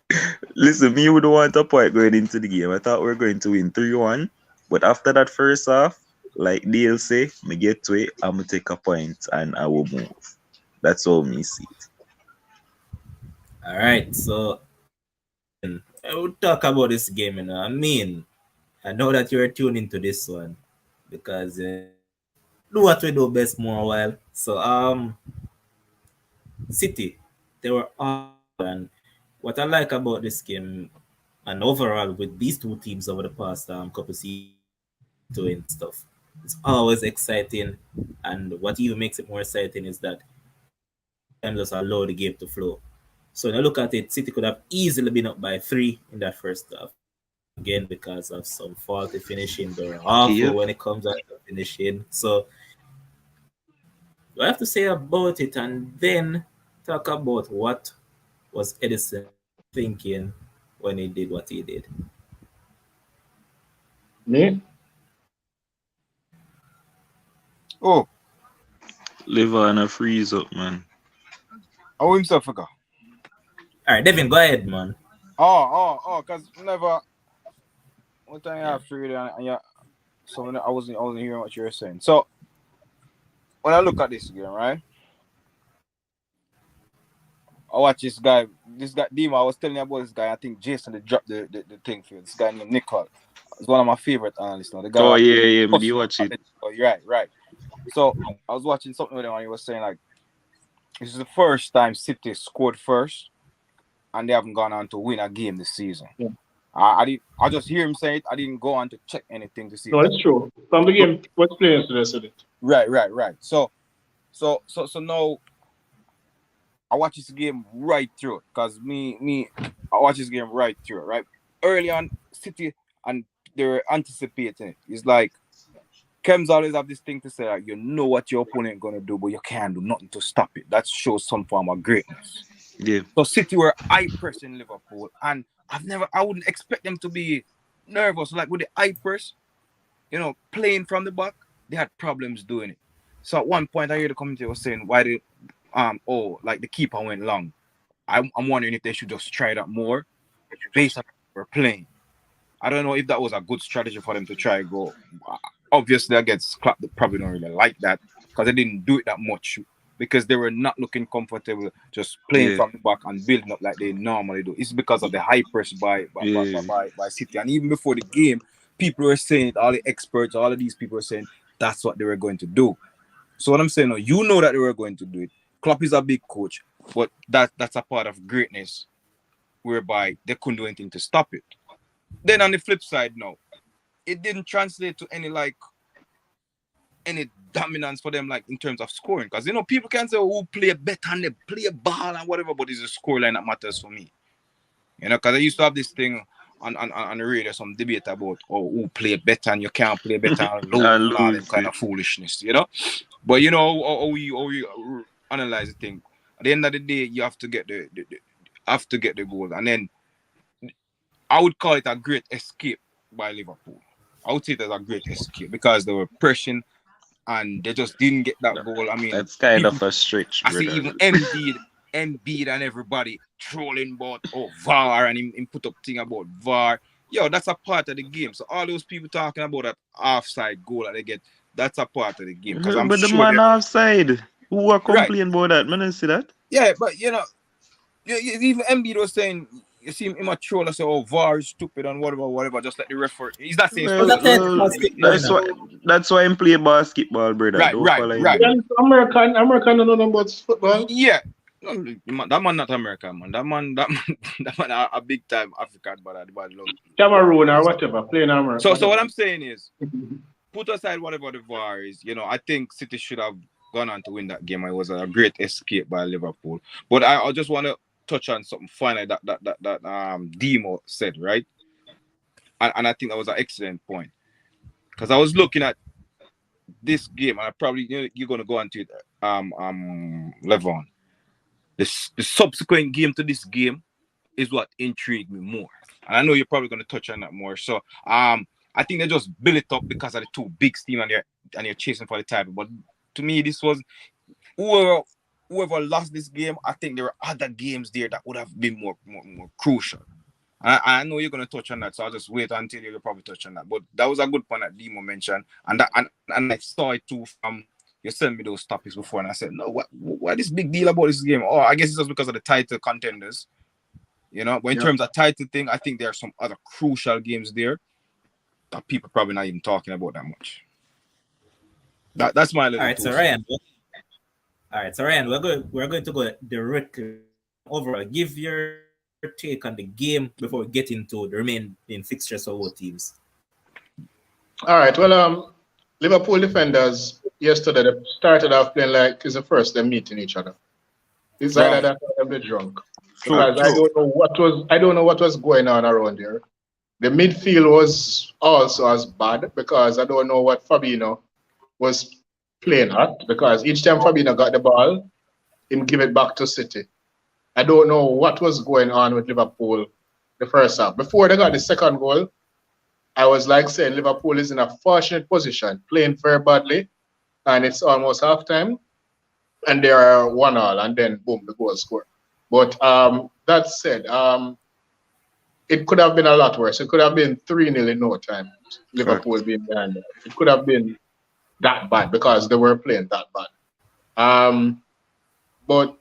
listen. Me would want a point going into the game. I thought we were going to win 3-1, but after that first half, like Dale say, me get to it. I'm gonna take a point and I will move. That's all me see it. All right, so I will talk about this game. I mean, I know that you're tuned into this one because do what we do best more while. So City, they were all and what I like about this game and overall with these two teams over the past couple seasons doing stuff. It's always exciting, and what even makes it more exciting is that and just allow the game to flow. So when I look at it, City could have easily been up by 3 in that first half. Again, because of some faulty finishing, they're awful Yep. when it comes out to finishing. So what I have to say about it, and then talk about what was Edison thinking when he did what he did. Me? Oh, Liver and a freeze up, man. how himself ago? All right, Devin, go ahead, man. Because never. What time you have to read and yeah. So when I wasn't hearing what you were saying. So when I look at this again, right? I watch this guy, Dima. I was telling you about this guy. I think Jason they dropped the thing for you. This guy named Nicole. It's one of my favorite analysts now. The guy. Oh yeah, me watch it. Oh, you're right. So I was watching something with him and he was saying like this is the first time City scored first and they haven't gone on to win a game this season. Yeah. I just hear him say it. I didn't go on to check anything to see. No, it's true. From the game, what's playing yesterday? Right. So now I watch this game right through it because I watch this game right through it. Right early on, City and they were anticipating it. It's like Kems always have this thing to say like you know what your opponent gonna do, but you can't do nothing to stop it. That shows some form of greatness. Yeah. So City were high pressing Liverpool, and I wouldn't expect them to be nervous like with the high press. You know, playing from the back, they had problems doing it. So at one point, I hear the commentator was saying, "Why did like the keeper went long?" I'm wondering if they should just try that more based on how we're playing. I don't know if that was a good strategy for them to try go. Obviously, against Klopp, they probably don't really like that because they didn't do it that much because they were not looking comfortable just playing from the back and building up like they normally do. It's because of the high press by City. And even before the game, people were saying, all the experts, all of these people were saying that's what they were going to do. So what I'm saying, you know that they were going to do it. Klopp is a big coach, but that's a part of greatness, whereby they couldn't do anything to stop it. Then on the flip side, no, it didn't translate to any dominance for them, like in terms of scoring. Because people can say who play better and they play ball and whatever, but it's the scoreline that matters for me. Because I used to have this thing on the radio, some debate about who play better and you can't play better and lose and all them kind of foolishness, But how we analyze the thing. At the end of the day, you have to get the goal, and then I would call it a great escape by Liverpool. I would say it as a great escape because they were pressing and they just didn't get that goal. I mean, that's kind of a stretch. I see even Embiid and everybody trolling about VAR and him put up thing about VAR. Yo, that's a part of the game. So all those people talking about that offside goal that they get, that's a part of the game. But the man offside, who are complaining about that? Man, I see that. Yeah, but even Embiid was saying, you see him immature, say, VAR is stupid and whatever, just like the referee. He's not saying that's why him play basketball, brother. Right. American don't know about football. Yeah. That man not American, man. That man a big time African, but Cameroon or whatever, playing America. So what I'm saying is, put aside whatever the VAR is, I think City should have gone on to win that game. It was a great escape by Liverpool. But I just want to touch on something final that Demo said, right? And I think that was an excellent point. Because I was looking at this game, and I probably you're gonna go on to it, Levon. The subsequent game to this game is what intrigued me more. And I know you're probably gonna touch on that more. So I think they just built it up because of the two big team and you're chasing for the title. But to me, this was whoever lost this game, I think there were other games there that would have been more crucial. I know you're going to touch on that, so I'll just wait until you'll probably touch on that. But that was a good point that Demo mentioned, and I saw it too from you sent me those topics before, and I said, no, what this big deal about this game? Oh, I guess it's just because of the title contenders, But in terms of title thing, I think there are some other crucial games there that people probably not even talking about that much. That's my little. All right, so Ryan. We're going to go directly overall. Give your take on the game before we get into the remaining fixtures of both teams. All right. Well, Liverpool defenders yesterday they started off playing like it's the first they're meeting each other. It's either that or they're drunk. Because I don't know what was going on around here. The midfield was also as bad because I don't know what Fabinho was playing at, because each time Fabinho got the ball, him give it back to City. I don't know what was going on with Liverpool the first half. Before they got the second goal, I was like saying Liverpool is in a fortunate position, playing very badly, and it's almost halftime, and they are 1-1, and then boom, the goal scored. But that said, it could have been a lot worse. It could have been 3-0 in no time, Liverpool being behind. It could have been that bad because they were playing that bad. But,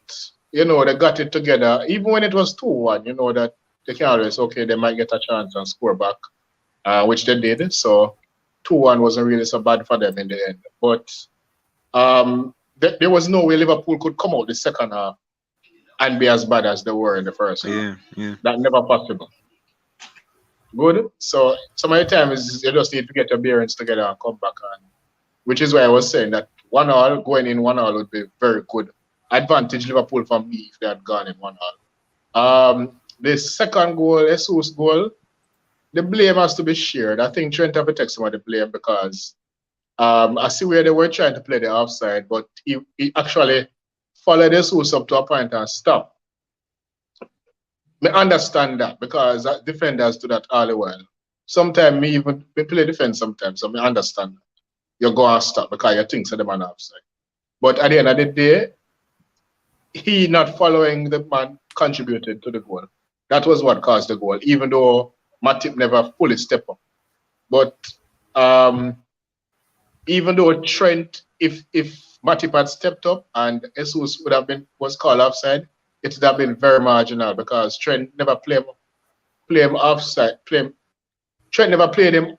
they got it together. Even when it was 2-1, that they can always, they might get a chance and score back, which they did. So 2-1 wasn't really so bad for them in the end. But there was no way Liverpool could come out the second half and be as bad as they were in the first half. Yeah. That's never possible. Good. So some of the time is you just need to get your bearings together and come back on. Which is why I was saying that 1-1, going in 1-1 would be very good advantage Liverpool for me if they had gone in 1-1. The second goal, Jesus goal, the blame has to be shared. I think Trent have to take some of the blame because I see where they were trying to play the offside, but he actually followed Jesus up to a point and stopped. I understand that because defenders do that all the while. Sometimes we play defense sometimes, so I understand that. You go and stop because you think so the man offside. But at the end of the day, he not following the man contributed to the goal. That was what caused the goal, even though Matip never fully stepped up. But even though Trent, if Matip had stepped up and Jesus was called offside, it would have been very marginal because Trent never played him offside. Trent never played him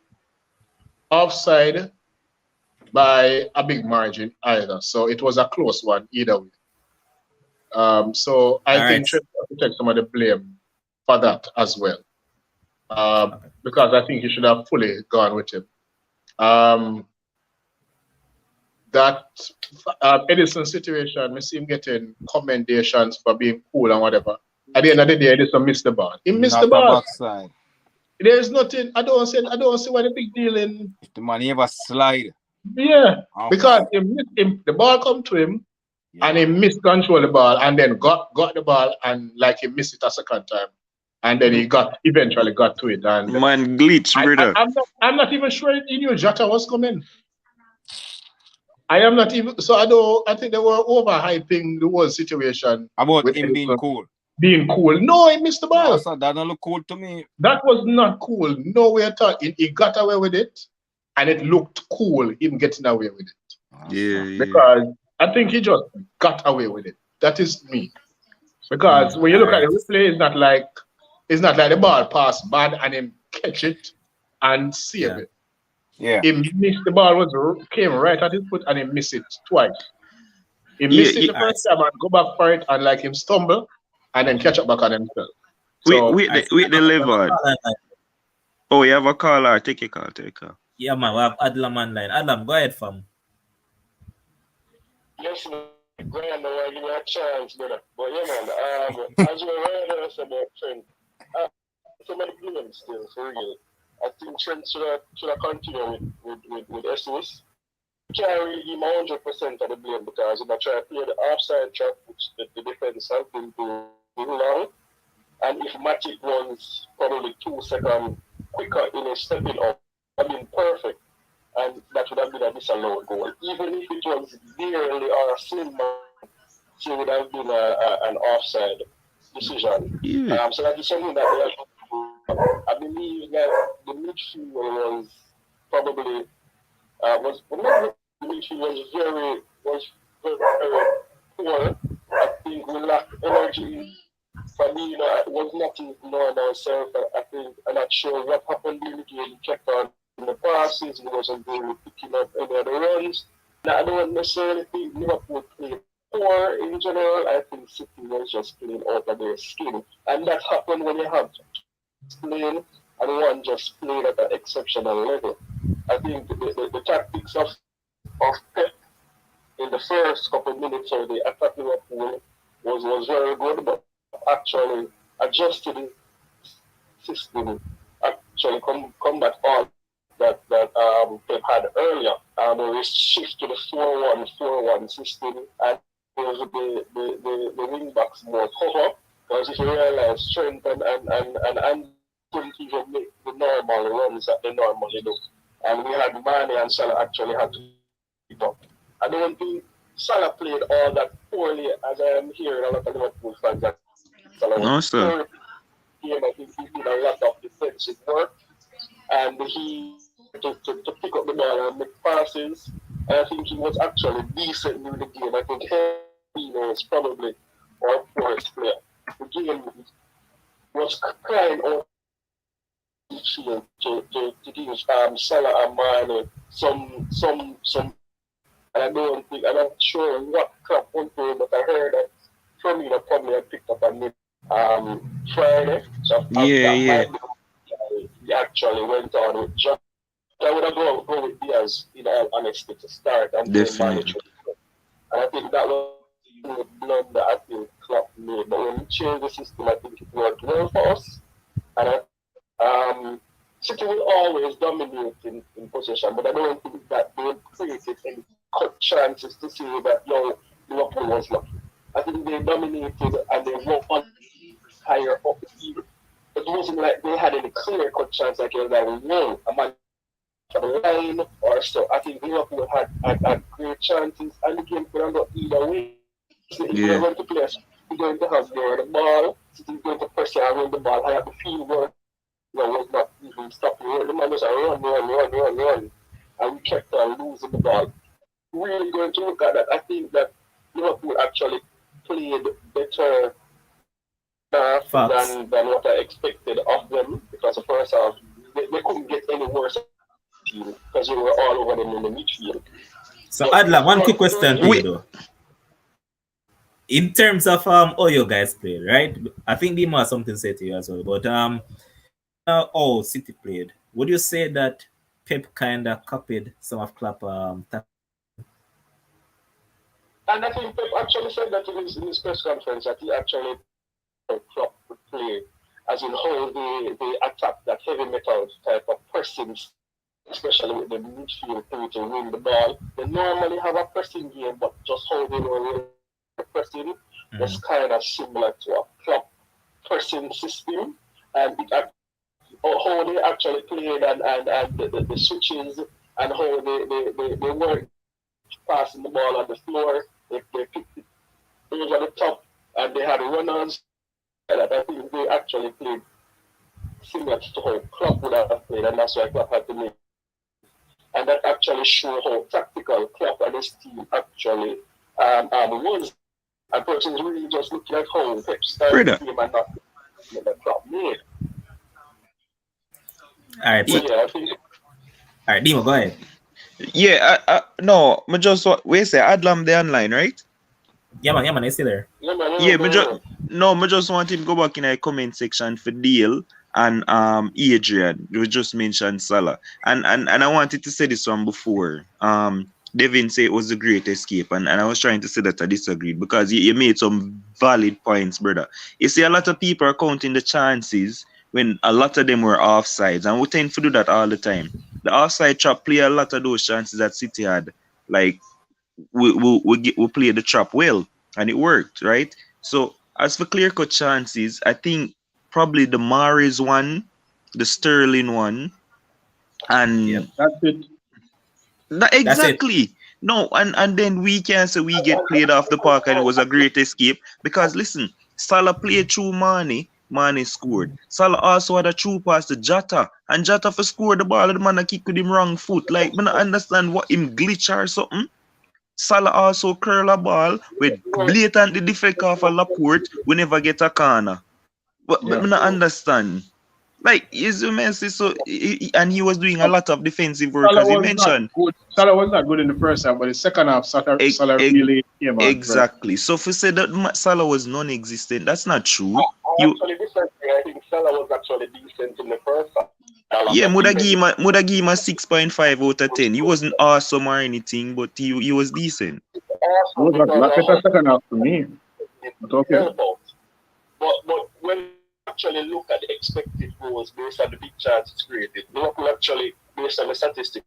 offside by a big margin either. So it was a close one either way. So I think Trent has to take some of the blame for that as well. Because I think he should have fully gone with him. That Edison situation, I see him getting commendations for being cool and whatever. At the end of the day, Edison missed the ball. He missed the ball. Backside. There's nothing. I don't see what the big deal in. The man ever slide. Yeah, because he missed him, the ball come to him, and he miscontrolled the ball, and then got the ball, and like he missed it a second time, and then he eventually got to it. And man, glitch, brother. I'm not even sure he knew Jota was coming. I am not even. So I think they were overhyping the whole situation about him being cool. Being cool. No, he missed the ball. No, so that don't look cool to me. That was not cool. No way at all. He got away with it, and it looked cool him getting away with it. Yeah. Because I think he just got away with it. That is me. Because when you look at the replay, it's not like the ball passed bad and him catch it and save it. Yeah. He missed the ball, came right at his foot and he missed it twice. He missed it the first time and go back for it and like him stumble and then catch up back on himself. So, with the lever. Oh, you have a caller. Take a call. Yeah, man. We have Adlam online. Adlam, go ahead, fam. Yes, man. Grand, I give me a chance, brother. But yeah, man. As you heard us about Trent, so many games still for real. I think Trent should have continued with Jesus. You can't really give him 100% of the blame because if I try to play the offside trap, which the defense has been too long, and if Matic runs probably 2 seconds quicker in his stepping up, I mean perfect, and that would have been a disallowed goal. Even if it was barely or a slim man, it would have been an offside decision. Yeah. So that is something that I believe that the midfield was probably the midfield was very poor. I think we lacked energy. Famina was not his normal self. I think I'm not sure what happened during the game. He kept on in the passes. He wasn't really picking up any of the runs. Now, I don't necessarily think Liverpool played poor in general. I think City was just playing out of their skin, and that happened when you have playing and one just played at an exceptional level. I think the tactics of Pep in the first couple of minutes of the attack Liverpool was very good, but actually adjusted system actually combat all that Pep had earlier. There is shift to the 4-1-4-1 system, and the wing backs more cover. Because if you realize Trent and couldn't even make the normal runs that they normally do. And we had Mane and Salah actually had to keep up. I don't think Salah played all that poorly as I am hearing a lot of Liverpool fans that Salah was poor. I think he did a lot of defensive work and he to pick up the ball and make passes. And I think he was actually decent during the game. I think he was probably our poorest player. The game was kind of to give Salah and Mane some and I don't think I'm not sure what crap went to him, but I heard that Firmino probably had picked up on him Friday. So he actually went on with John. I would have go with Diaz in all honesty to start and manage. And I think that was the blood that I think Klopp made. But when we changed the system, I think it worked well for us. And City will always dominate in possession, but I don't think that they created any cut chances to say that Liverpool was lucky. I think they dominated and they won higher up the field. It wasn't like they had any clear cut chance like a man for the line or so. I think Liverpool had great chances and the game could have gone either way. So if you're going to play, you're going to have the ball, City's going to press around the ball, high up the field where was not even stopping. The man just run. And we kept on losing the ball. Really going to look at that, I think that Liverpool actually played better than what I expected of them because the first half they couldn't get any worse team because we were all over them in the midfield. So Adlam, one quick question to you Wait. though. In terms of how you guys played, right? I think Dima has something to say to you as well. But all City played. Would you say that Pep kind of copied some of Klopp And I think Pep actually said that in his press conference that he actually Klopp would play, as in how they attack that heavy metal type of pressing, especially with the midfield play to win the ball. They normally have a pressing game, but just how they were pressing was kind of similar to a Klopp pressing system, and how they actually played and the switches and how they weren't passing the ball on the floor. They picked it over the top and they had runners. And I think they actually played similar to how Klopp would have played, and that's why Klopp had to make. And that actually showed how tactical Klopp and his team actually was. And persons really just looking at how Pep started the game and not the Klopp made. All right, so, yeah, I think. All right, Dimo, go ahead. Yeah, no, me just wait say Adlam the online, right? Yeah, man, he's still there. Yeah, me just want him to go back in the comment section for Deal and Adrian. We just mentioned Salah. And I wanted to say this one before. Devin said it was a great escape, and I was trying to say that I disagreed because you made some valid points, brother. You see, a lot of people are counting the chances when a lot of them were offsides, and we tend to do that all the time. The offside trap play a lot of those chances that City had. Like we play the trap well, and it worked, right? So as for clear-cut chances, I think probably the Mahrez one, the Sterling one, and That's it. Exactly. No, and then we can say we get played off the park and it was a great escape because listen, Salah played through Mane. Mane scored. Salah also had a true pass to Jota, and Jota for scored the ball. The man a kick with him wrong foot. Like, I don't understand what him glitch or something. Salah also curl a ball with blatantly deflect off a Laporte. We never get a corner. But I don't understand. Like, is Messi so and he was doing a lot of defensive work as you mentioned. Salah was not good in the first half, but the second half, Salah really came on. Exactly. So if we say that Salah was non-existent, that's not true. Actually, I think Salah was actually decent in the first half. Yeah, would have give him a 6.5 out of 10. He wasn't awesome or anything, but he was decent. It was a lot better second half for me. But okay. But when you actually look at the expected goals based on the big chances created, Liverpool actually, based on the statistics,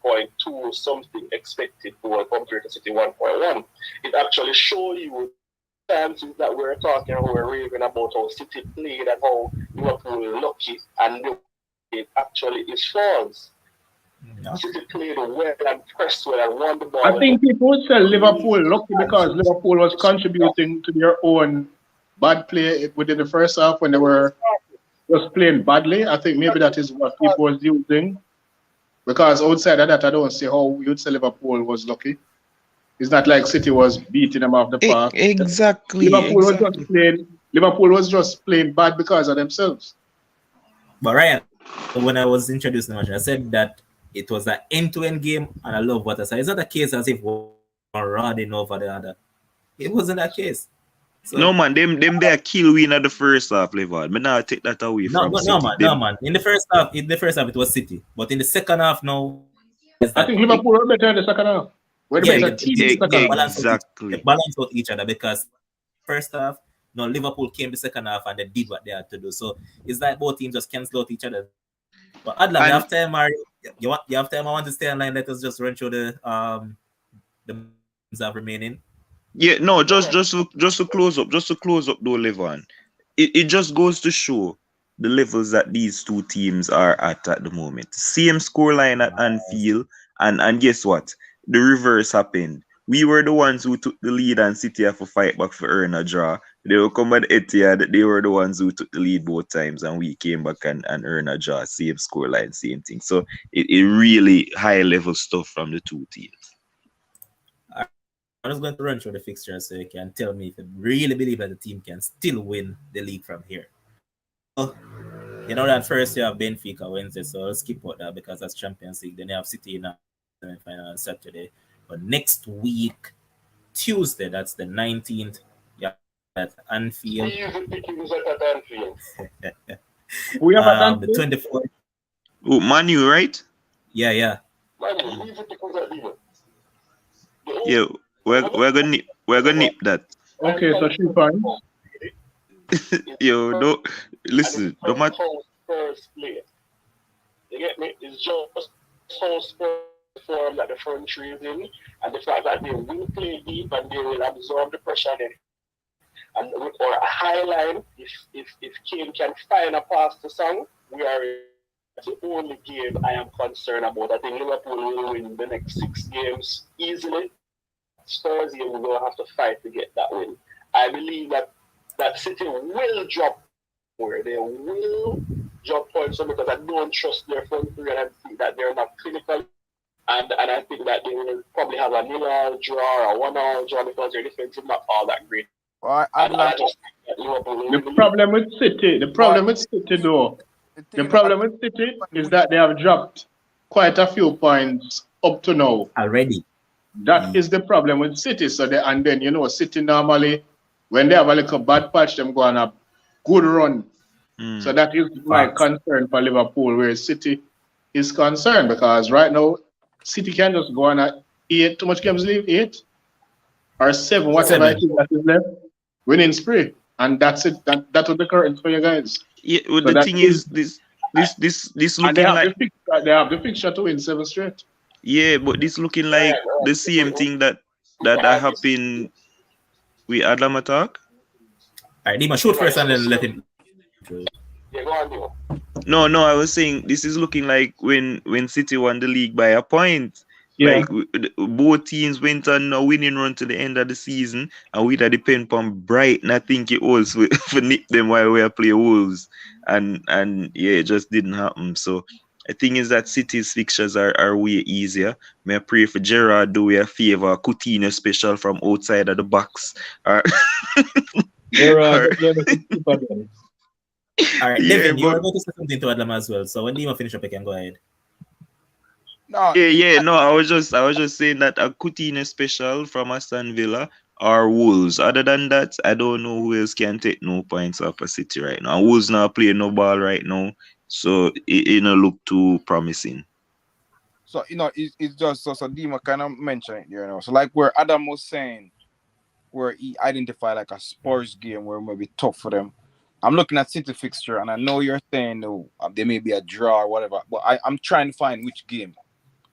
0.2 something expected goal compared to City 1.1. It actually shows you chances that we're talking and we're raving about how City played and how Liverpool lucky and it actually is false. No. City played well and pressed well and won the ball. I think people would say Liverpool lucky because Liverpool was contributing to their own bad play within the first half when they were just playing badly. I think maybe that is what people was using. Because outside of that, I don't see how you'd say Liverpool was lucky. It's not like City was beating them off the park. Exactly. Liverpool was just playing bad because of themselves. But Ryan, when I was introducing the match, I said that it was an end-to-end game, and I love what I said. It's not a case as if one running over the other. It wasn't that case. So, no man, them they kill win at the first half, Levad. But now I take that away from City. No man. In the first half, it was City, but in the second half, no. I think Liverpool were better in the second half. They balance out each other because first half, no, Liverpool came the second half and they did what they had to do. So it's like both teams just cancel out each other. But Adlam, you have time, you have time. I want to stay online. Let us just run through the games that remaining. Yeah, no, just to close up though, Levan. It just goes to show the levels that these two teams are at the moment. Same scoreline at Anfield, and guess what? The reverse happened. We were the ones who took the lead and City have to fight back for earn a draw. They will come at Etihad. They were the ones who took the lead both times and we came back and earn a draw. Same scoreline, same thing. So it really high level stuff from the two teams. I'm just going to run through the fixtures so you can tell me if you really believe that the team can still win the league from here. You know that first you have Benfica Wednesday, so I'll skip out that because that's Champions League. Then you have City in the semi-final on Saturday. But next week, Tuesday, that's the 19th, you have at Anfield. Easy pickings at Anfield. Who you have at The Anfield? 24th. Oh, Man U, right? Yeah. Man, easy pickings at Demon. Yeah, we're gonna nip that. Okay, so 3 points. Yo, don't listen. No matter. Spurs play. You get me? It's just how Spurs form that the front three is in, and the fact that they will play deep and they will absorb the pressure then. And or a high line, if Kane can find a pass to Son, we are the only game I am concerned about. I think Liverpool will win the next 6 games easily. Spurs here will have to fight to get that win. I believe that City will drop where they will drop points because I don't trust their front three and I think that they're not clinical. And I think that they will probably have a 0-0 draw or a 1-0 draw because their defense is not all that great. I just think that Liverpool The problem with City is that they have dropped quite a few points up to now. Already. That is the problem with City. So and then City normally, when they have a little bad patch, them go on a good run. So that is my concern for Liverpool, where City is concerned, because right now City can just go on a 8. Too much games leave 8 or 7, whatever I think that is left, winning spree, and that's it. That was the current for you guys. Yeah, well, so the thing is this looking like they have the fixture to win 7 straight. Yeah, but this looking like the same thing that happened with Adam attack. Alright, Dima, shoot first and then let him. Yeah, go on, Dima. No, I was saying this is looking like when City won the league by a point. Yeah. Like both teams went on a winning run to the end of the season, and we had depend on Brighton. I think it was for nip them while we are playing Wolves, and yeah, it just didn't happen. So the thing is that City's fixtures are way easier. May I pray for Gerrard do we a favor, Coutinho special from outside of the box. Gerrard, all right, Yeah, Devin, you but- were about to say something to Adam as well. So when Dima finish up, you can go ahead. No, No, I was just saying that a Coutinho special from Aston Villa or Wolves. Other than that, I don't know who else can take no points off of City right now. Wolves not playing no ball right now, so it don't look too promising. So it's just so Dima kind of mentioned it, So like where Adam was saying, where he identified like a Spurs game where it may be tough for them. I'm looking at City fixture, and I know you're saying there may be a draw or whatever, but I'm trying to find which game,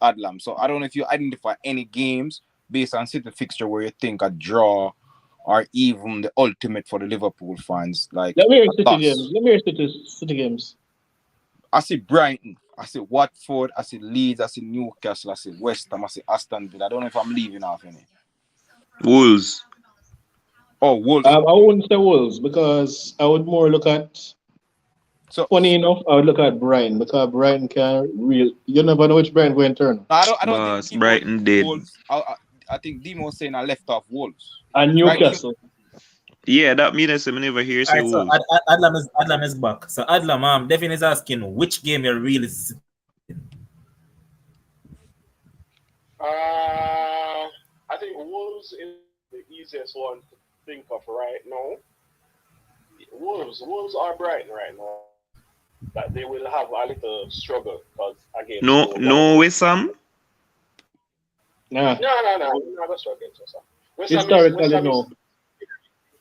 Adlam. So I don't know if you identify any games based on City fixture where you think a draw or even the ultimate for the Liverpool fans. Like Let me hear City games. I see Brighton, I see Watford, I see Leeds, I see Newcastle, I see West Ham, I see Aston Villa. I don't know if I'm leaving off any. Wolves. Oh, Wolves. I wouldn't say Wolves because I would more look at. So funny enough, I would look at Brighton because Brighton can you never know which Brighton going to turn. I don't think Brighton did. Wolves. I think Demo was saying I left off Wolves. And Newcastle. Yeah, that means I never hear say Alright, Wolves. so Adlam is back. So Adlam, Devin is asking which game you're really. I think Wolves is the easiest one to think of right now. Wolves are Brighton right now. That they will have a little struggle because again. No, West Ham. Nah. No, not a struggle. Historically, no.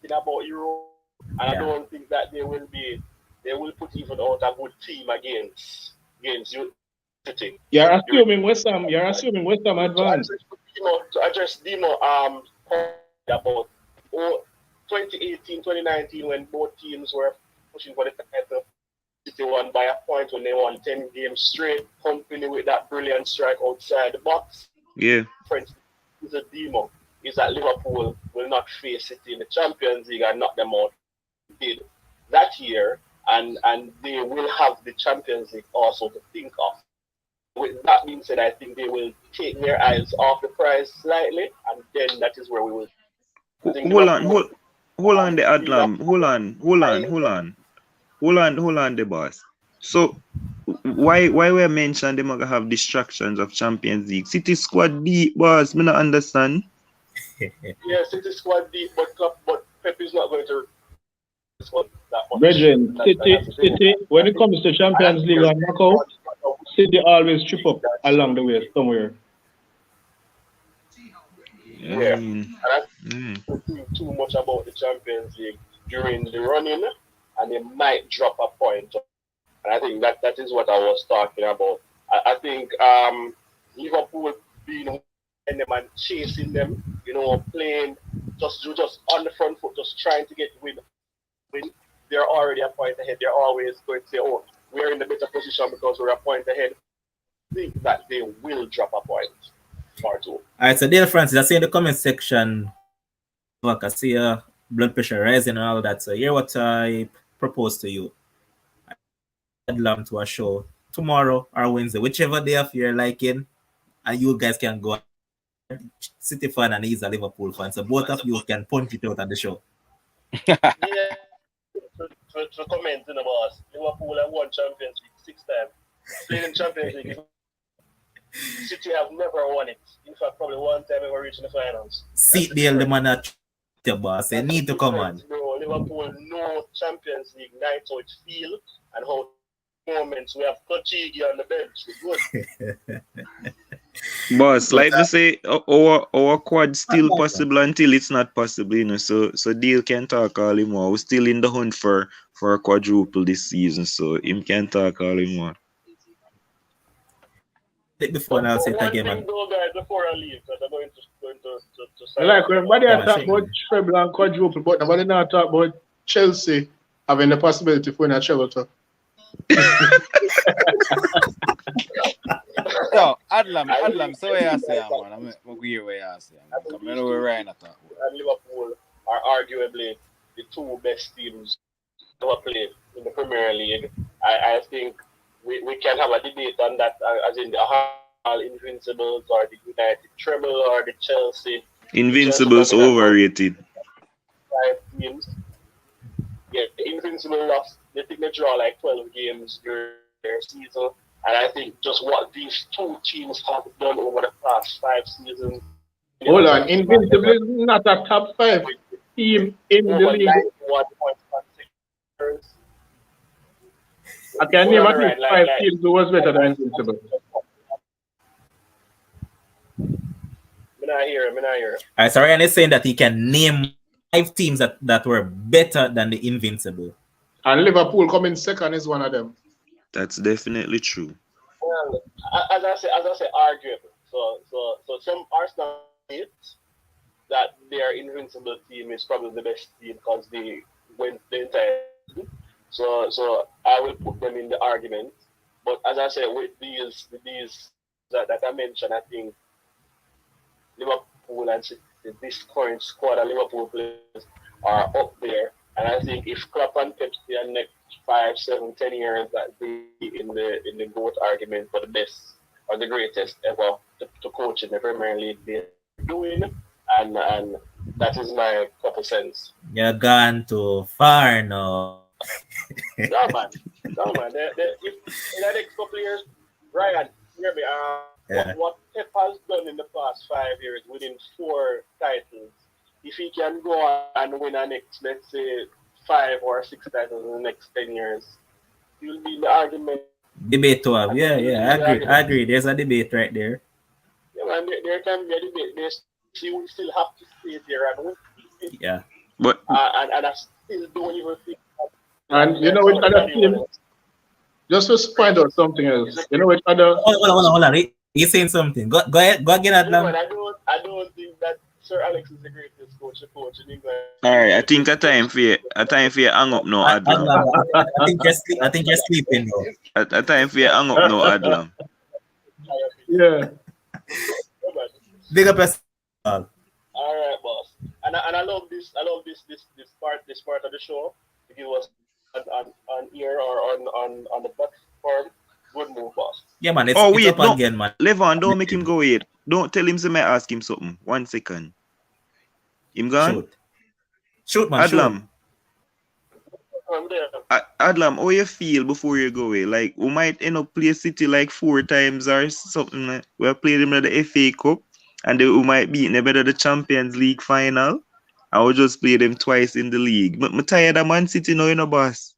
About Europe, and I don't think that they will put even out a good team against you. You're assuming West Ham advance. To address Demo about 2018, 2019 when both teams were pushing for the title. City won by a point when they won 10 games straight. Company with that brilliant strike outside the box. Yeah. Frenzzyy is a Demo. Is that Liverpool will not face City in the Champions League and knock them out. Did that year, and they will have the Champions League also to think of. With that being said, I think they will take their eyes off the prize slightly, and then that is where we will. Hold on, the Adlam. Hold on, the boss. So why we mention them gonna have distractions of Champions League? City squad deep, boss. Me not understand. Yeah, City squad deep, but Pep is not going to squad that much. Brethren, City, when it comes to Champions League and knockout, City always trip up along the way somewhere. Yeah, and I don't think too much about the Champions League during the running, and they might drop a point. And I think that is what I was talking about. I think Liverpool being and them and chasing them, playing just on the front foot, just trying to get win. They're already a point ahead. They're always going to say, "Oh, we're in the better position because we're a point ahead." I think that they will drop a point or two. All right, so Dale Francis, I see in the comment section, look, I see blood pressure rising and all that. So here what I propose to you. I'd love to a show tomorrow or Wednesday, whichever day of your liking, and you guys can go. City fan and he's a Liverpool fan, so both of you can punch it out at the show. Yeah, to comment in the boss. Liverpool have won Champions League 6 times. Played in Champions League. City have never won it. In fact, probably one time ever reached the finals. See, Dale, the man that the boss, they need to come on. Bro, Liverpool know Champions League night how it feel and how moments we have Kochigi on the bench. We're good. Boss, like to say, our quad still possible until it's not possible, So Dale can talk all him more. We're still in the hunt for a quadruple this season, so him can talk all him more. Before I'll say it again, man. Guys, before I leave, because I'm going to I like when everybody talk about treble and quadruple, but nobody now talk about Chelsea having the possibility for a treble too. So, Adlam, so what you say, man? I'm agree with what you say. I know we're right at that. And Liverpool are arguably the two best teams ever played in the Premier League. I think we can have a debate on that, as in the Arsenal Invincibles or the United Treble or the Chelsea. Invincibles overrated. 5 teams. Yeah, the Invincible lost. They think they draw like 12 games during their season. And I think just what these two teams have done over the past 5 seasons. Hold on, Invincible is not a top 5 team in the league. I can name at least 5 teams who was better than Invincible. I'm not here. All right, so Ryan is saying that he can name 5 teams that were better than the Invincible. And Liverpool coming second is one of them. That's definitely true. Well, as I say, arguable. So some Arsenal hate that their Invincible team is probably the best team because they went the entire season. So I will put them in the argument. But as I said, with these that I mentioned, I think Liverpool and this current squad of Liverpool players are up there. And I think if Klopp and Pep stay in the next 5, 7, 10 years, that they in the GOAT argument for the best or the greatest ever to coach in the Premier League they're doing, and that is my couple cents. You're gone too far now. No man. If in the next couple years, Ryan, hear me. What Pep has done in the past 5 years, winning 4 titles. If he can go on and win a next, let's say, 5 or 6 titles in the next 10 years, he'll be in the argument. Debate to have. Yeah, I agree. There's a debate right there. Yeah, man, there can be a debate. He will still have to stay there and win. Yeah. But and I still don't even think. And you know which other team? Just to point out something else. You know which other? Hold on. He's saying something. Go ahead. Go again, Adlam. I don't think that Sir Alex is the greatest coach in England. all right, I think a time for you hang up now, Adlam. I think you're sleeping now. A time for you hang up now, Adlam. Yeah. Big up yourself. All right, boss. And I love this part of the show to give us on ear or on the platform. Good move, boss. Yeah, man. It's up again, man. Levon, don't make him go yet. Don't tell him to ask him something. 1 second. Him gone? Shoot, man. Adlam. I'm there. Adlam, how you feel before you go away? Like, we might end up play City like 4 times or something. We'll play them in the FA Cup, and then we might beat them at the Champions League final. I will just play them twice in the league. But I'm tired of Man City now, boss.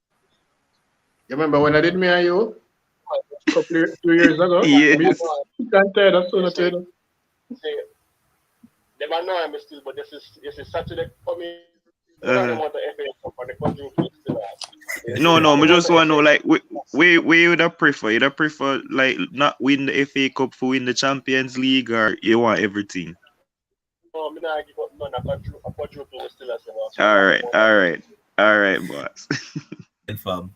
You remember when I did me and you? A couple of 2 years ago? Me, Yes. can't tell that's so not you. See, they might know I'm still, but this is Saturday coming. But I don't Uh-huh. want the FA Cup and the quadruple still have. No, I I don't want just the want to FA know, like, Cup. where you would prefer? You would prefer, like, not win the FA Cup for win the Champions League, or you want everything? No, I'm not give up none. A quadruple still has so All I'm right, more all than right, all right, boss. Confirm.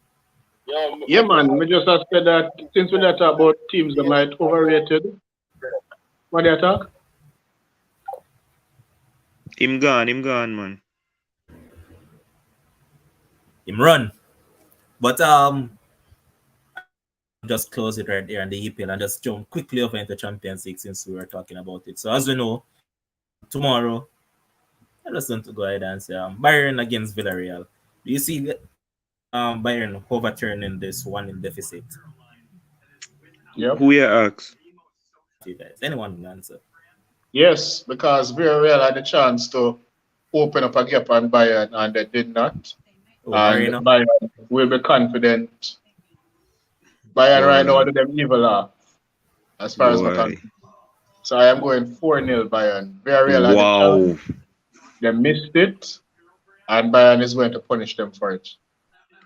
yeah, Yeah, man. We just have said that since we talk about teams that might overrated, what do you talk? Him gone, man. Him run. But just close it right there on the EPL and just jump quickly over into Champions League since we were talking about it. So as we know, tomorrow I just want to go ahead and say Bayern against Villarreal. Do you see Bayern overturning this one in deficit? Yep. Who you ask? You guys, anyone can answer? Yes, because Villarreal had the chance to open up a gap on Bayern and they did not. Oh, And Marino. Bayern will be confident. Bayern right now Boy, are the evil are, as far as my boy. concern. So I am going 4-0 Bayern. Villarreal had the chance, Wow, they missed it, and Bayern is going to punish them for it.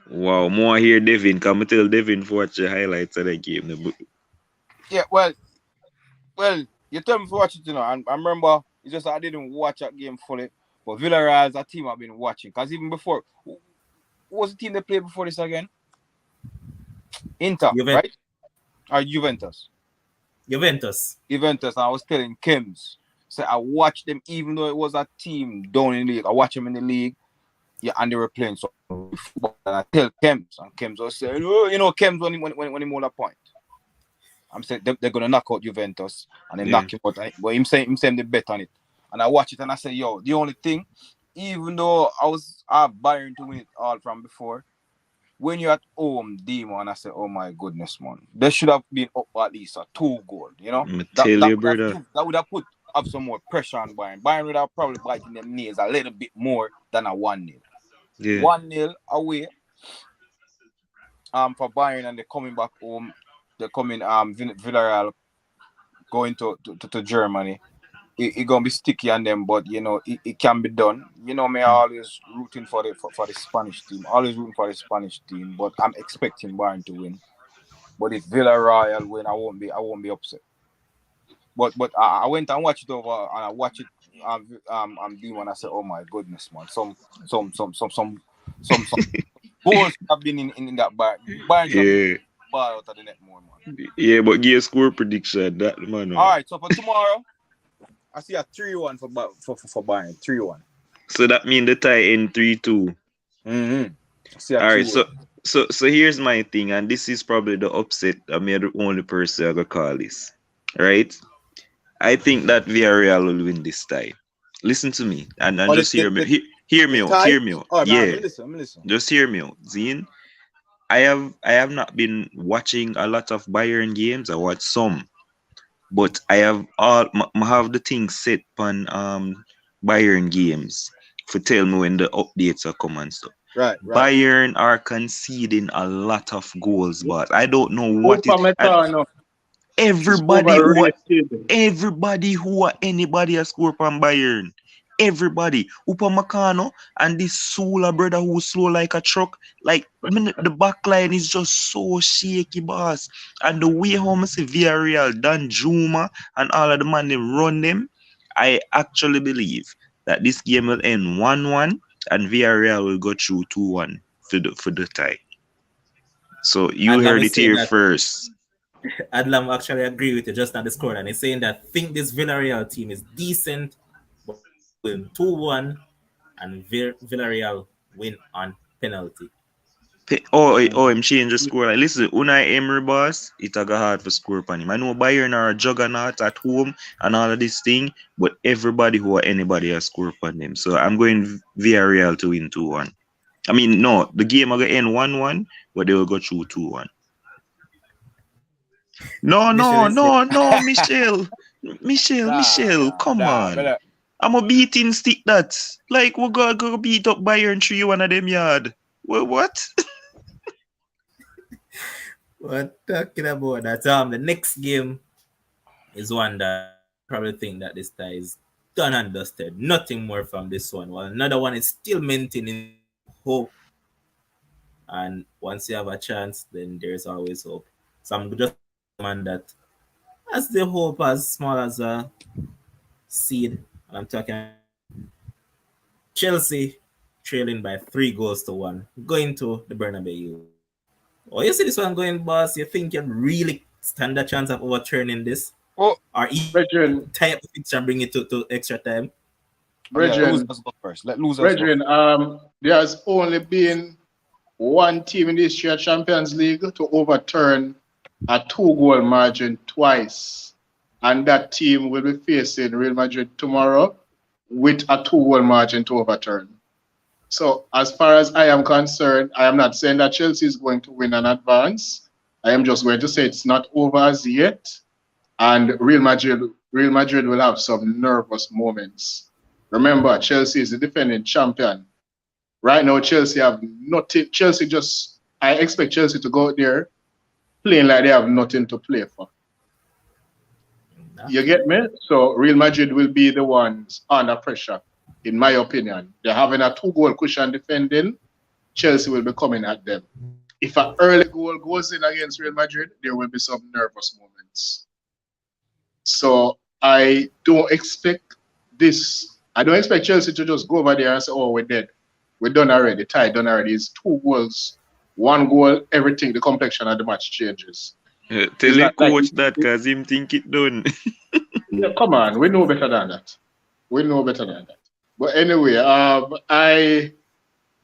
wow. More here, Devin. Come and tell Devin to watch the highlights of the game. Yeah, well, you tell me to watch it, and I remember it's just I didn't watch that game fully. But Villarreal is a team I've been watching. Because even before, who was the team they played before this again? Inter, Juventus. right? Or Juventus. Juventus. Juventus, I was telling Kims. So I watched them even though it was a team down in the league. I watched them in the league. Yeah, and they were playing some football. And I tell Kems, and Kems was saying, oh, Kems when he made a point. I'm saying they're gonna knock out Juventus and then Yeah. knock him out. But him saying they bet on it. And I watch it and I say, yo, the only thing, even though I Bayern to win it all from before, when you're at home, Demo, and I say, oh my goodness, man, they should have been up at least a 2 goal, I tell you, brother. That would have put up some more pressure on Bayern. Bayern would have probably biting them nails a little bit more than a 1-0. Yeah. 1-0 away for Bayern, and they're coming back home. They're coming Villarreal going to Germany. It gonna be sticky on them, but it can be done. Me always rooting for the Spanish team. Always rooting for the Spanish team, but I'm expecting Bayern to win. But if Villarreal win, I won't be upset. But I went and watched it over, and I watched it Demon, and I said, oh my goodness, man, some goals have been in that Bayern should have been Yeah. ball out of the net more, man. Yeah, but give a score prediction. That man. All right, so for tomorrow, I see a 3-1 for Bayern. 3-1. So that means the tie in 3-2. Mm-hmm. I see a All right. 3-1. So here's my thing, and this is probably the upset. I'm the only person I gonna call this. Right? I think that Villarreal will win this tie. Listen to me and Oh, just hear me. Hear me out. tie? Hear me out. Oh, man, Yeah. listen. Just hear me out. Zine. I have not been watching a lot of Bayern games. I watch some, but I have have the things set on Bayern games for tell me when the updates are come and stuff. Right. Bayern are conceding a lot of goals, but I don't know what it. Upamecano is Everybody overrated. anybody has scored from Bayern. Everybody. Upamecano and this Sula brother who slow like a truck. Like the back line is just so shaky, boss. And the way how I see Villarreal, Dan Juma, and all of the man they run them, I actually believe that this game will end 1-1 and Villarreal will go through 2-1 for the tie. So you Adlam heard is it saying here that first. Adlam actually agree with you just on the score, and he's saying that think this Villarreal team is decent, but win 2-1, and Villarreal win on penalty. Him change the score. Like, listen, Unai Emery boss, it a go hard for score upon him. I know Bayern are a juggernaut at home and all of this thing, but everybody who or anybody has score upon them. So I'm going Villarreal to win 2-1. I mean, no, the game will end 1-1, but they will go through 2-1. No, Michelle. Michelle, come on. Brother. I'm a beating stick that. Like, we're going to beat up Bayern 3-1 of them yard. What? We're talking about that. The next game is one that probably think that this tie is done and dusted. Nothing more from this one. While another one is still maintaining hope. And once you have a chance, then there's always hope. So I'm just man that as the hope as small as a seed. And I'm talking Chelsea trailing by 3-1, going to the Bernabeu. Oh, you see this one going, boss? You think you really stand a chance of overturning this? Oh, or Brethren, tie up the fixture and bring it to extra time? Brethren, losers go first. Let losers Brethren, go. there's only been one team in this year Champions League to overturn a 2-goal margin twice. And that team will be facing Real Madrid tomorrow with a 2-goal margin to overturn. So as far as I am concerned, I am not saying that Chelsea is going to win an advance. I am just going to say it's not over as yet. And Real Madrid will have some nervous moments. Remember, Chelsea is the defending champion. Right now, Chelsea have nothing. I expect Chelsea to go out there playing like they have nothing to play for. You get me? So Real Madrid will be the ones under pressure, in my opinion. They're having a 2-goal cushion defending. Chelsea will be coming at them. If an early goal goes in against Real Madrid, there will be some nervous moments. So I don't expect this. I don't expect Chelsea to just go over there and say, oh, we're dead. We're done already. Tie done already. It's 2 goals, 1 goal, everything. The complexion of the match changes. Tell the coach that because him think it done. Yeah, come on. We know better than that. But anyway, I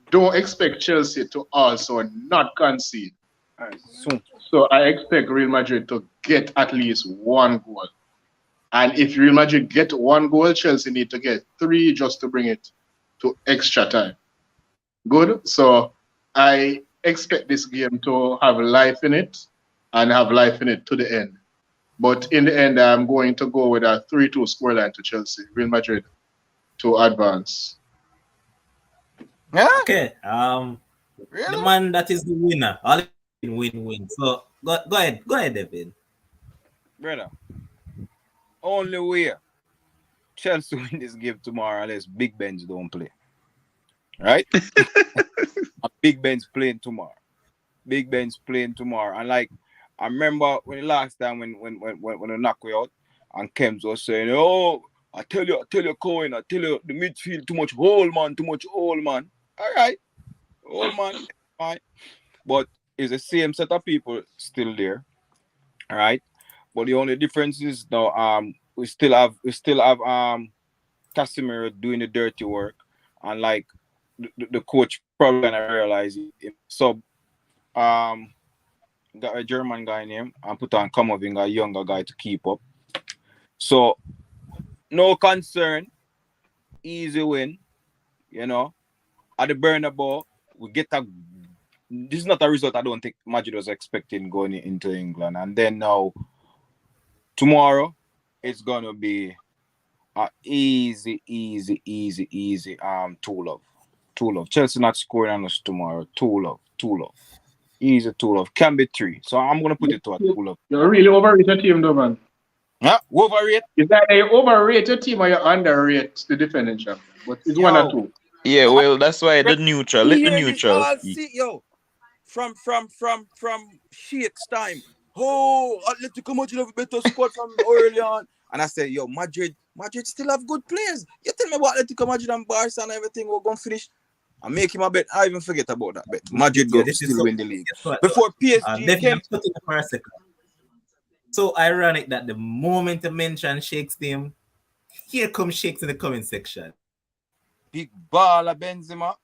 don't expect Chelsea to also not concede. So I expect Real Madrid to get at least 1 goal. And if Real Madrid get 1 goal, Chelsea need to get 3 just to bring it to extra time. Good. So I expect this game to have life in it and have life in it to the end. But in the end, I'm going to go with a 3-2 scoreline to Chelsea. Real Madrid to advance. Yeah? Okay. Really? The man that is the winner. All win-win. So go ahead, David. Brother. Only way Chelsea win this game tomorrow unless Big Ben's don't play. Right? Big Ben's playing tomorrow. And like I remember when the last time when they knocked me out and Kems was saying, oh, I tell you, Cohen, I tell you the midfield too much hole, man. All right. Old man, fine. But it's the same set of people still there. All right. But the only difference is now we still have Casemiro doing the dirty work, and like the coach probably gonna realize it. So got a German guy named and put on Kamavinga, a younger guy to keep up. So no concern, easy win, you know. At the Bernabeu, we get a. This is not a result I don't think Madrid was expecting going into England, and then now. Tomorrow, it's gonna be a easy 2-0. Chelsea not scoring on us tomorrow. 2-0. Easy 2-0. Can be 3. So I'm gonna put it to a 2-0. You're really overrated team, though, man. Huh? Overrate? Is that a overrated team or you underrate the defending champion? But it's 1 or 2. Yeah, well, that's why the neutral. Let the neutral speak. From Sheik's time. Oh, Atletico Madrid have a better squad from early on. And I said, yo, Madrid still have good players. You tell me about Atletico Madrid and Barca and everything, we're going to finish. I make him a bet. I even forget about that bet. Madrid go still win the league. Before PSG came. For a second. So ironic that the moment you mention Sheikh's name, here comes Sheikh's in the comment section. Big baller Benzema.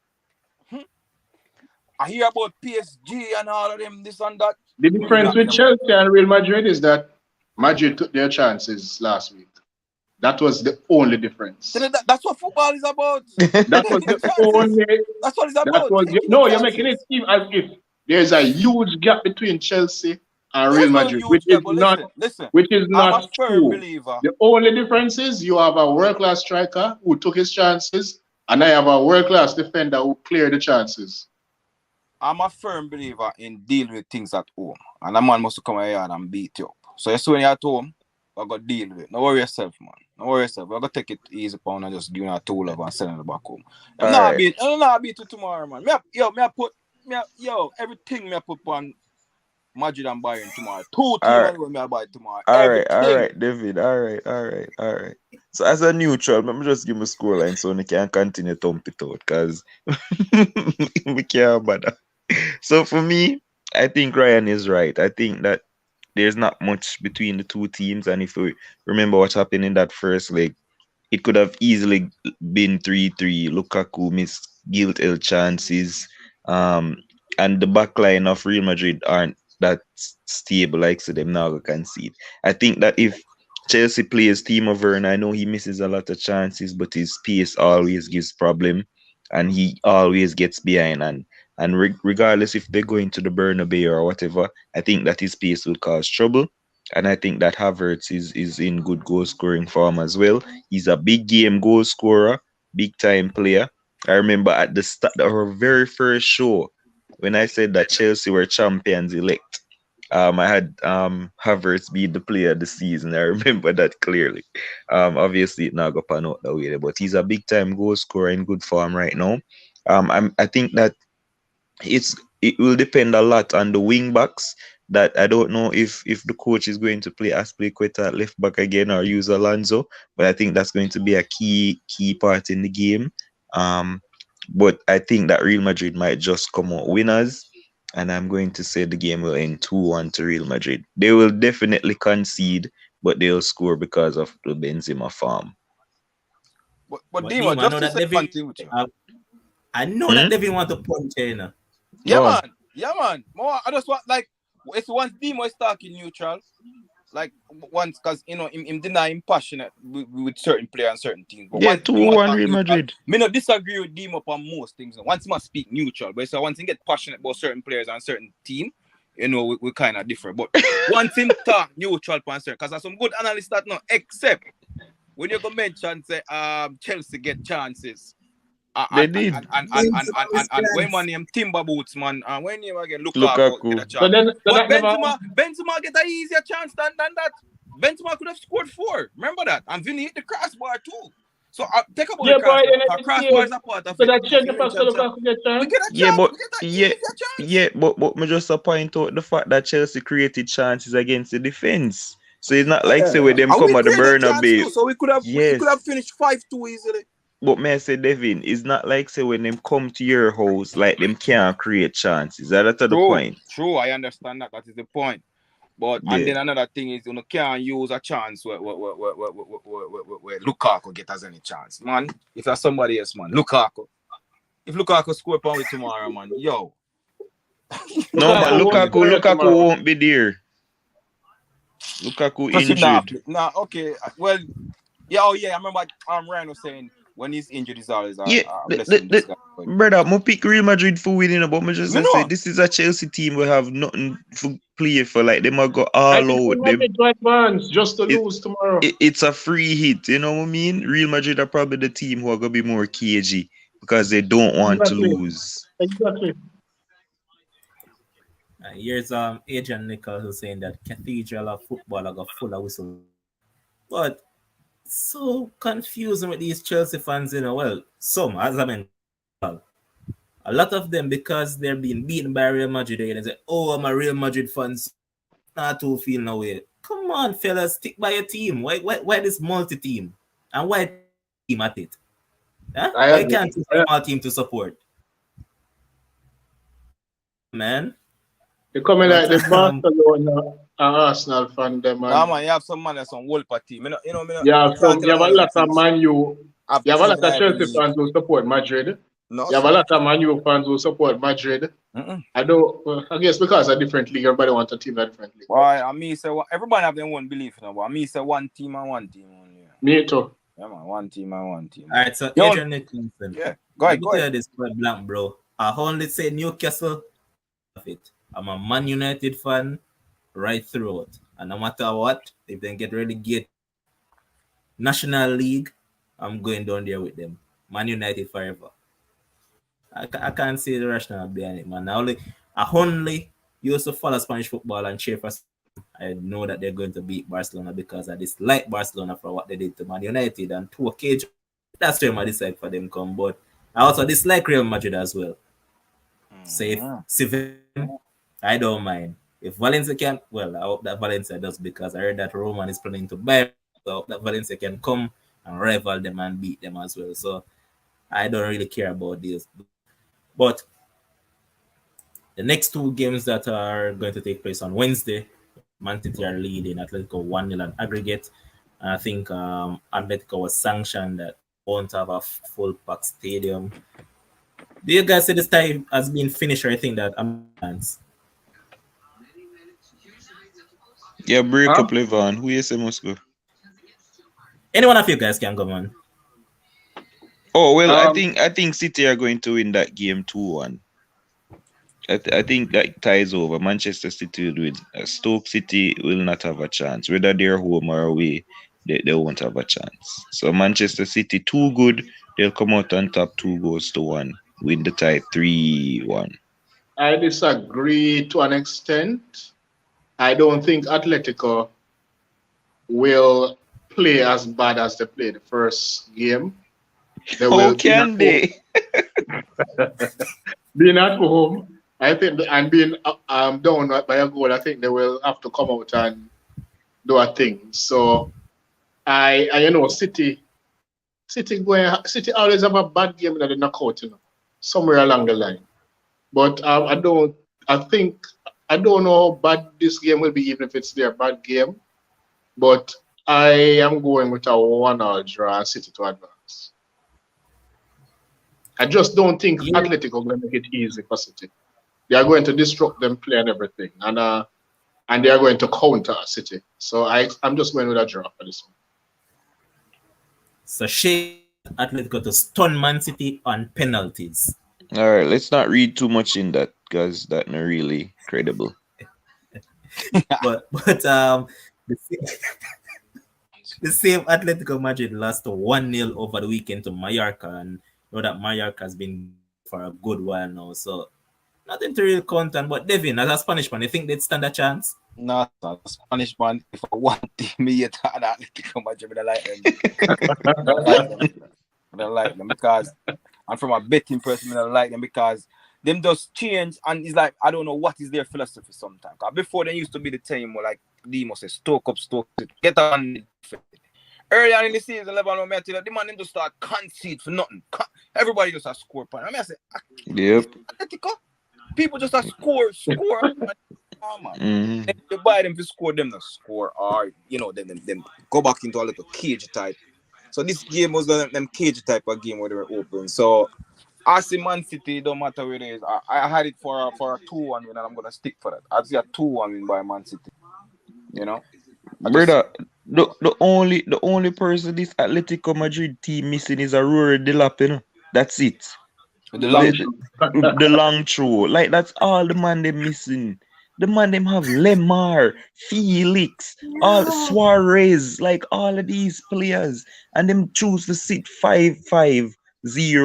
I hear about PSG and all of them, this and that. The difference with Chelsea and Real Madrid is that Madrid took their chances last week. That was the only difference. That's what football is about. That was the only. That's what it's about. You're making it seem as if there's a huge gap between Chelsea and Real Madrid, which is not I'm a firm true. believer. The only difference is you have a world-class striker who took his chances, and I have a world-class defender who cleared the chances. I'm a firm believer in dealing with things at home, and a man must come here and beat you up. So you see when you're at home, I got to deal with it. Don't worry yourself, man. Don't worry yourself. We're going to take it easy pound and just give you a tool of and send it back home. I'm not beat you tomorrow, man. Everything I put on Madrid and Bayern tomorrow. Two teams I buy tomorrow. All right, David. All right. So as a neutral, let me just give me a scoreline so we can continue to thump it out because we can't bother. So for me, I think Ryan is right. I think that there's not much between the two teams, and if we remember what happened in that first leg, it could have easily been 3-3. Lukaku missed guilt-ill chances, and the back line of Real Madrid aren't that stable, like so them now concede. I think that if Chelsea plays Timo Werner, I know he misses a lot of chances, but his pace always gives problem, and he always gets behind. And regardless if they go into the Bernabeu or whatever, I think that his pace will cause trouble. And I think that Havertz is in good goal scoring form as well. He's a big game goal scorer, big time player. I remember at the start of our very first show when I said that Chelsea were champions elect. I had Havertz be the player of the season. I remember that clearly. Obviously it not go pan out that way, but he's a big time goal scorer in good form right now. I think that it will depend a lot on the wing backs. That I don't know if the coach is going to play Aspilicueta at left back again or use Alonso, but I think that's going to be a key part in the game. But I think that Real Madrid might just come out winners, and I'm going to say the game will end 2-1 to Real Madrid. They will definitely concede, but they'll score because of the Benzema form. But Dima, just to say one thing with you. I know that Devin want to punch in. Yeah, man. More, I just want, like, it's once Dimo is talking neutral, like, once, because, you know, him deny him passionate with certain players and certain teams. But 2-1 Real Madrid. Me not disagree with Dimo on most things. Once he must speak neutral, but so once he get passionate about certain players and certain team, you know, we kind of different. But once him talk neutral on certain, because there's some good analysts that know, except when you go mention, say, Chelsea get chances. They did. And when my name Timber Boots, man, and when you again Lukaku get a chance. But Benzema get an easier chance than that. Benzema could have scored 4. Remember that? And Vinny hit the crossbar too. So take about the crossbar. Crossbar is a part of it. That change the fact that Lukaku get chance. We get a chance. But me just to point out the fact that Chelsea created chances against the defense. So it's not like say with them come at the Bernabeu. So we could have finished 5-2 easily. But may I say, Devin, it's not like say when them come to your house, like them can't create chances. That's the point. True, I understand that. That is the point. But and then another thing is you can't use a chance where Lukaku get us any chance. Man, if there's somebody else, man, Lukaku. If Lukaku score upon it tomorrow, man, yo. No, but Lukaku won't be there. Lukaku injured. Okay. Well, I remember Ryan was saying when he's injured, he's always brother, I pick Real Madrid for winning, but I just say this is a Chelsea team we have nothing for play for. Like they might go all out. Them just to lose tomorrow. It's a free hit, you know what I mean? Real Madrid are probably the team who are gonna be more cagey because they don't want to lose. Exactly. Here's Adrian Nichols who's saying that cathedral of football are got full of whistle. But so confusing with these Chelsea fans, you know. Well, some, as I mentioned, a lot of them, because they're being beaten by Real Madrid, and they say, "Oh, I'm a Real Madrid fan, so not to feel no way." Come on, fellas, stick by your team. Why this multi-team? And why team at it? Huh? Why can't you a small team to support? Man. They coming like the Barcelona Arsenal fan, them man. Yeah, man, you have some man that's on Wolper team. You have a lot of Man U. You have a lot of Chelsea fans who support Madrid. No, you have a lot of Man U fans who support Madrid. I guess because a different league, everybody wants a team that different league. Well, I mean, say everybody have their own belief, you know, but I mean, say one team and one team only. Me too. Yeah, man. One team and one team. All right, so You Adrian Nicholson. yeah. Go Let ahead. me Go tell ahead. you this point blank, bro. I only say Newcastle of it. I'm a Man United fan right throughout. And no matter what, if they get relegated National League, I'm going down there with them. Man United forever. I can't see the rationale behind it, man. I only used to follow Spanish football and cheer for Spain. I know that they're going to beat Barcelona because I dislike Barcelona for what they did to Man United and two occasions. That's where I decide for them come. But I also dislike Real Madrid as well. So if Sevilla, I don't mind. If Valencia can, well, I hope that Valencia does because I heard that Roman is planning to buy. So I hope that Valencia can come and rival them and beat them as well. So I don't really care about this. But the next two games that are going to take place on Wednesday, Man City are leading Atletico 1-0 on aggregate. And I think Atletico was sanctioned that won't have a full packed stadium. Do you guys say this time has been finished or I think that fans? Yeah, break Huh? up Levan. Who you say must go? Any one of you guys can go on. Oh well, I think City are going to win that game 2-1. I think that ties over. Manchester City will win. Stoke City will not have a chance. Whether they're home or away, they won't have a chance. So Manchester City too good. They'll come out on top 2-1. Win the tie 3-1. I disagree to an extent. I don't think Atletico will play as bad as they played the first game. They How will can they? being at home. I think, and being down by a goal, I think they will have to come out and do a thing. So I City always have a bad game that they knock out, somewhere along the line. But I don't know how bad this game will be, even if it's their bad game. But I am going with a 1-1 draw and City to advance. I just don't think Atletico will make it easy for City. They are going to disrupt them play and everything, and they are going to counter City. So I'm just going with a draw for this one. So Atletico to stun Man City on penalties. All right, let's not read too much in that because that's not really credible. but the same Atletico Madrid lost 1-0 over the weekend to Mallorca, and you know that Mallorca has been for a good while now. So nothing to really count on. But Devin, as a Spanish man, you think they'd stand a chance? Not a Spanish man. If I want team, me at Atletico Madrid, I like them. I like them because I'm from a betting person. I like them because them just change, and it's like I don't know what is their philosophy sometimes. Before they used to be the team where like Demo says stoke up, get on. Early on in the season, Lebanon, I tell you, the man just start concede for nothing. Everybody just a score point. I say, yep. Atletico, people just a score. Oh, man. Mm-hmm. You buy them to score, them to score, or them go back into a little cage type. So this game was them cage type of game where they were open. So I see Man City, don't matter where it is. I had it for a 2-1 win, and I'm gonna stick for that. I see a 2-1 win by Man City. Brother, the only person this Atletico Madrid team missing is a Rory Delap, That's it. The long throw. Like that's all the man they missing. The man them have Lemar, Felix, all Suarez, like all of these players, and them choose to sit 5-5-0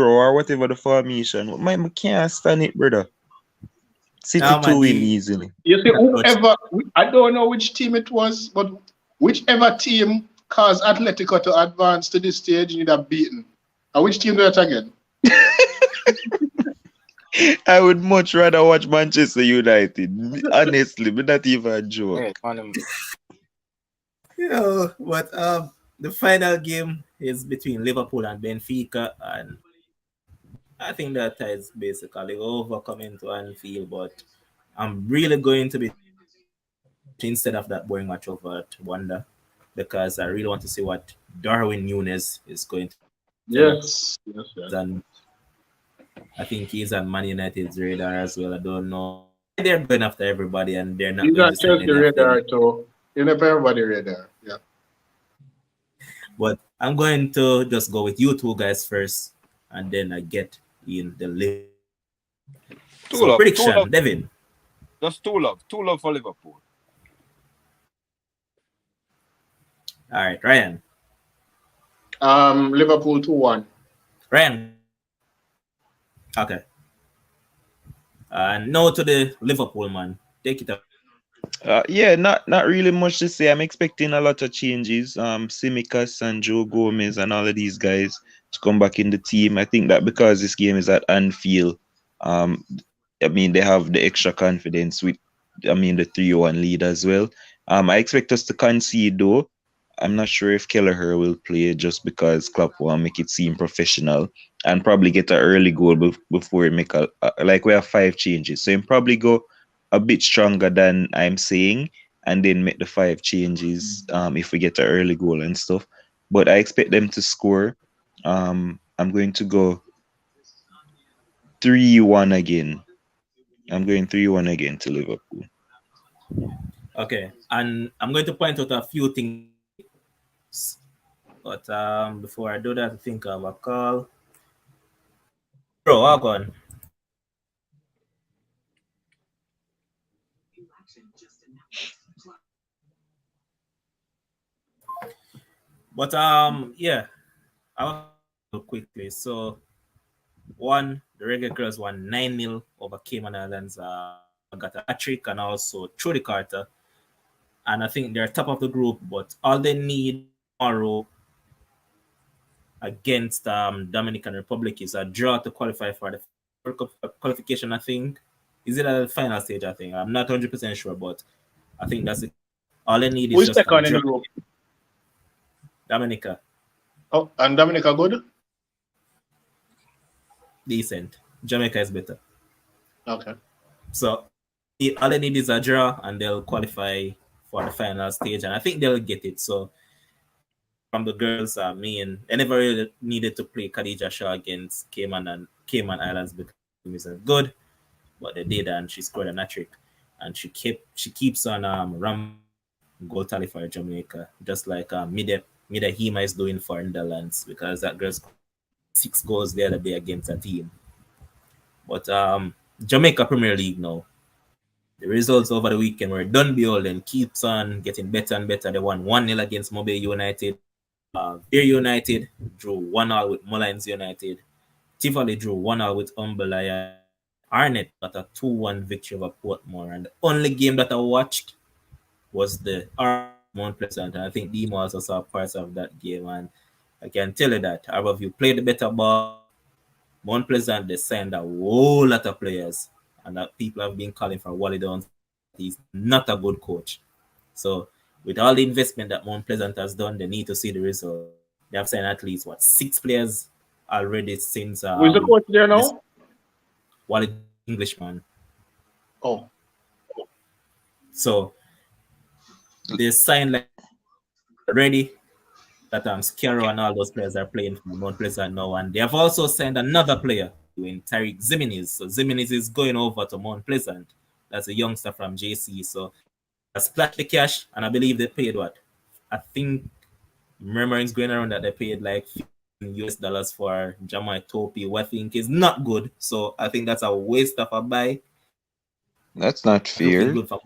or whatever the formation. I can't stand it, brother. City to win easily. You see, whoever, I don't know which team it was, but whichever team caused Atletico to advance to this stage, you'd have beaten. And which team did that again? I would much rather watch Manchester United. Honestly, but not even a joke. But the final game is between Liverpool and Benfica, and I think that is basically overcoming to Anfield, but I'm really going to be instead of that boring match over at Wanda because I really want to see what Darwin Núñez is going to do. Yes. And I think he's on Man United's radar as well. I don't know. They're going after everybody and they're not he's going to Chelsea radar too. He's on everybody's radar. Yeah. But I'm going to just go with you two guys first, and then I get in the Liverpool. Two So love, two prediction, love, Devin. just two love for Liverpool. All right, Ryan. Liverpool 2-1. Ryan. Okay. No to the Liverpool man. Take it up. Yeah, not really much to say. I'm expecting a lot of changes. Simicas and Joe Gomez and all of these guys to come back in the team. I think that because this game is at Anfield, um, I mean they have the extra confidence with, I mean the 3-1 lead as well. I expect us to concede though. I'm not sure if Kelleher will play just because Klopp will make it seem professional and probably get an early goal before he make like we have 5 changes, so he probably go a bit stronger than I'm saying, and then make the 5 changes if we get an early goal and stuff. But I expect them to score. I'm going to go 3-1 again. I'm going 3-1 again to Liverpool. Okay. And I'm going to point out a few things. But before I do that, I think of a call. Bro, walk on. But yeah, I'll quickly. So the regular girls won 9-0 over Cayman Islands. Got a trick and also Trudy Carter. And I think they're top of the group, but all they need tomorrow against Dominican Republic is a draw to qualify for the World Cup qualification, I think. Is it at the final stage, I think? I'm not 100% sure, but I think that's it. All they need is Who's just a second in draw. the group? Dominica, Oh, and Dominica good? decent. Jamaica is better. Okay. So all they need is a draw, and they'll qualify for the final stage, and I think they'll get it. So from the girls, they never really needed to play Khadija Shaw against Cayman Islands because it isn't good, but they did, and she scored a hat trick, and she keeps on goal tally for Jamaica, just like Mida Hema is doing for Netherlands because that girl scored 6 goals the other day against a team. But Jamaica Premier League now. The results over the weekend were done beholden keeps on getting better and better. They won 1-0 against Mobile United. Beer United drew 1-1 with Mullins United. Tivoli drew 1-1 with Umbelaya. Arnett got a 2-1 victory over Portmore. And the only game that I watched was the Mount Pleasant. And I think Demo also saw parts of that game. And I can tell you that Harborview played the better ball. Mount Pleasant, they signed a whole lot of players. And that people have been calling for Wally Downs. He's not a good coach. So with all the investment that Mount Pleasant has done, they need to see the result. They have signed at least 6 players already since Who's the coach there this now? Wally Englishman. Oh. So they signed like already that Scarrow and all those players are playing for Mount Pleasant now, and they have also signed another player in Tariq Ziminiz. So Ziminiz is going over to Mount Pleasant. That's a youngster from JC. So they splashed the cash, and I believe they paid what? I think murmurings going around that they paid like $15 for Jamai Topi, who I think is not good. So I think that's a waste of a buy. That's not Looking fair. good for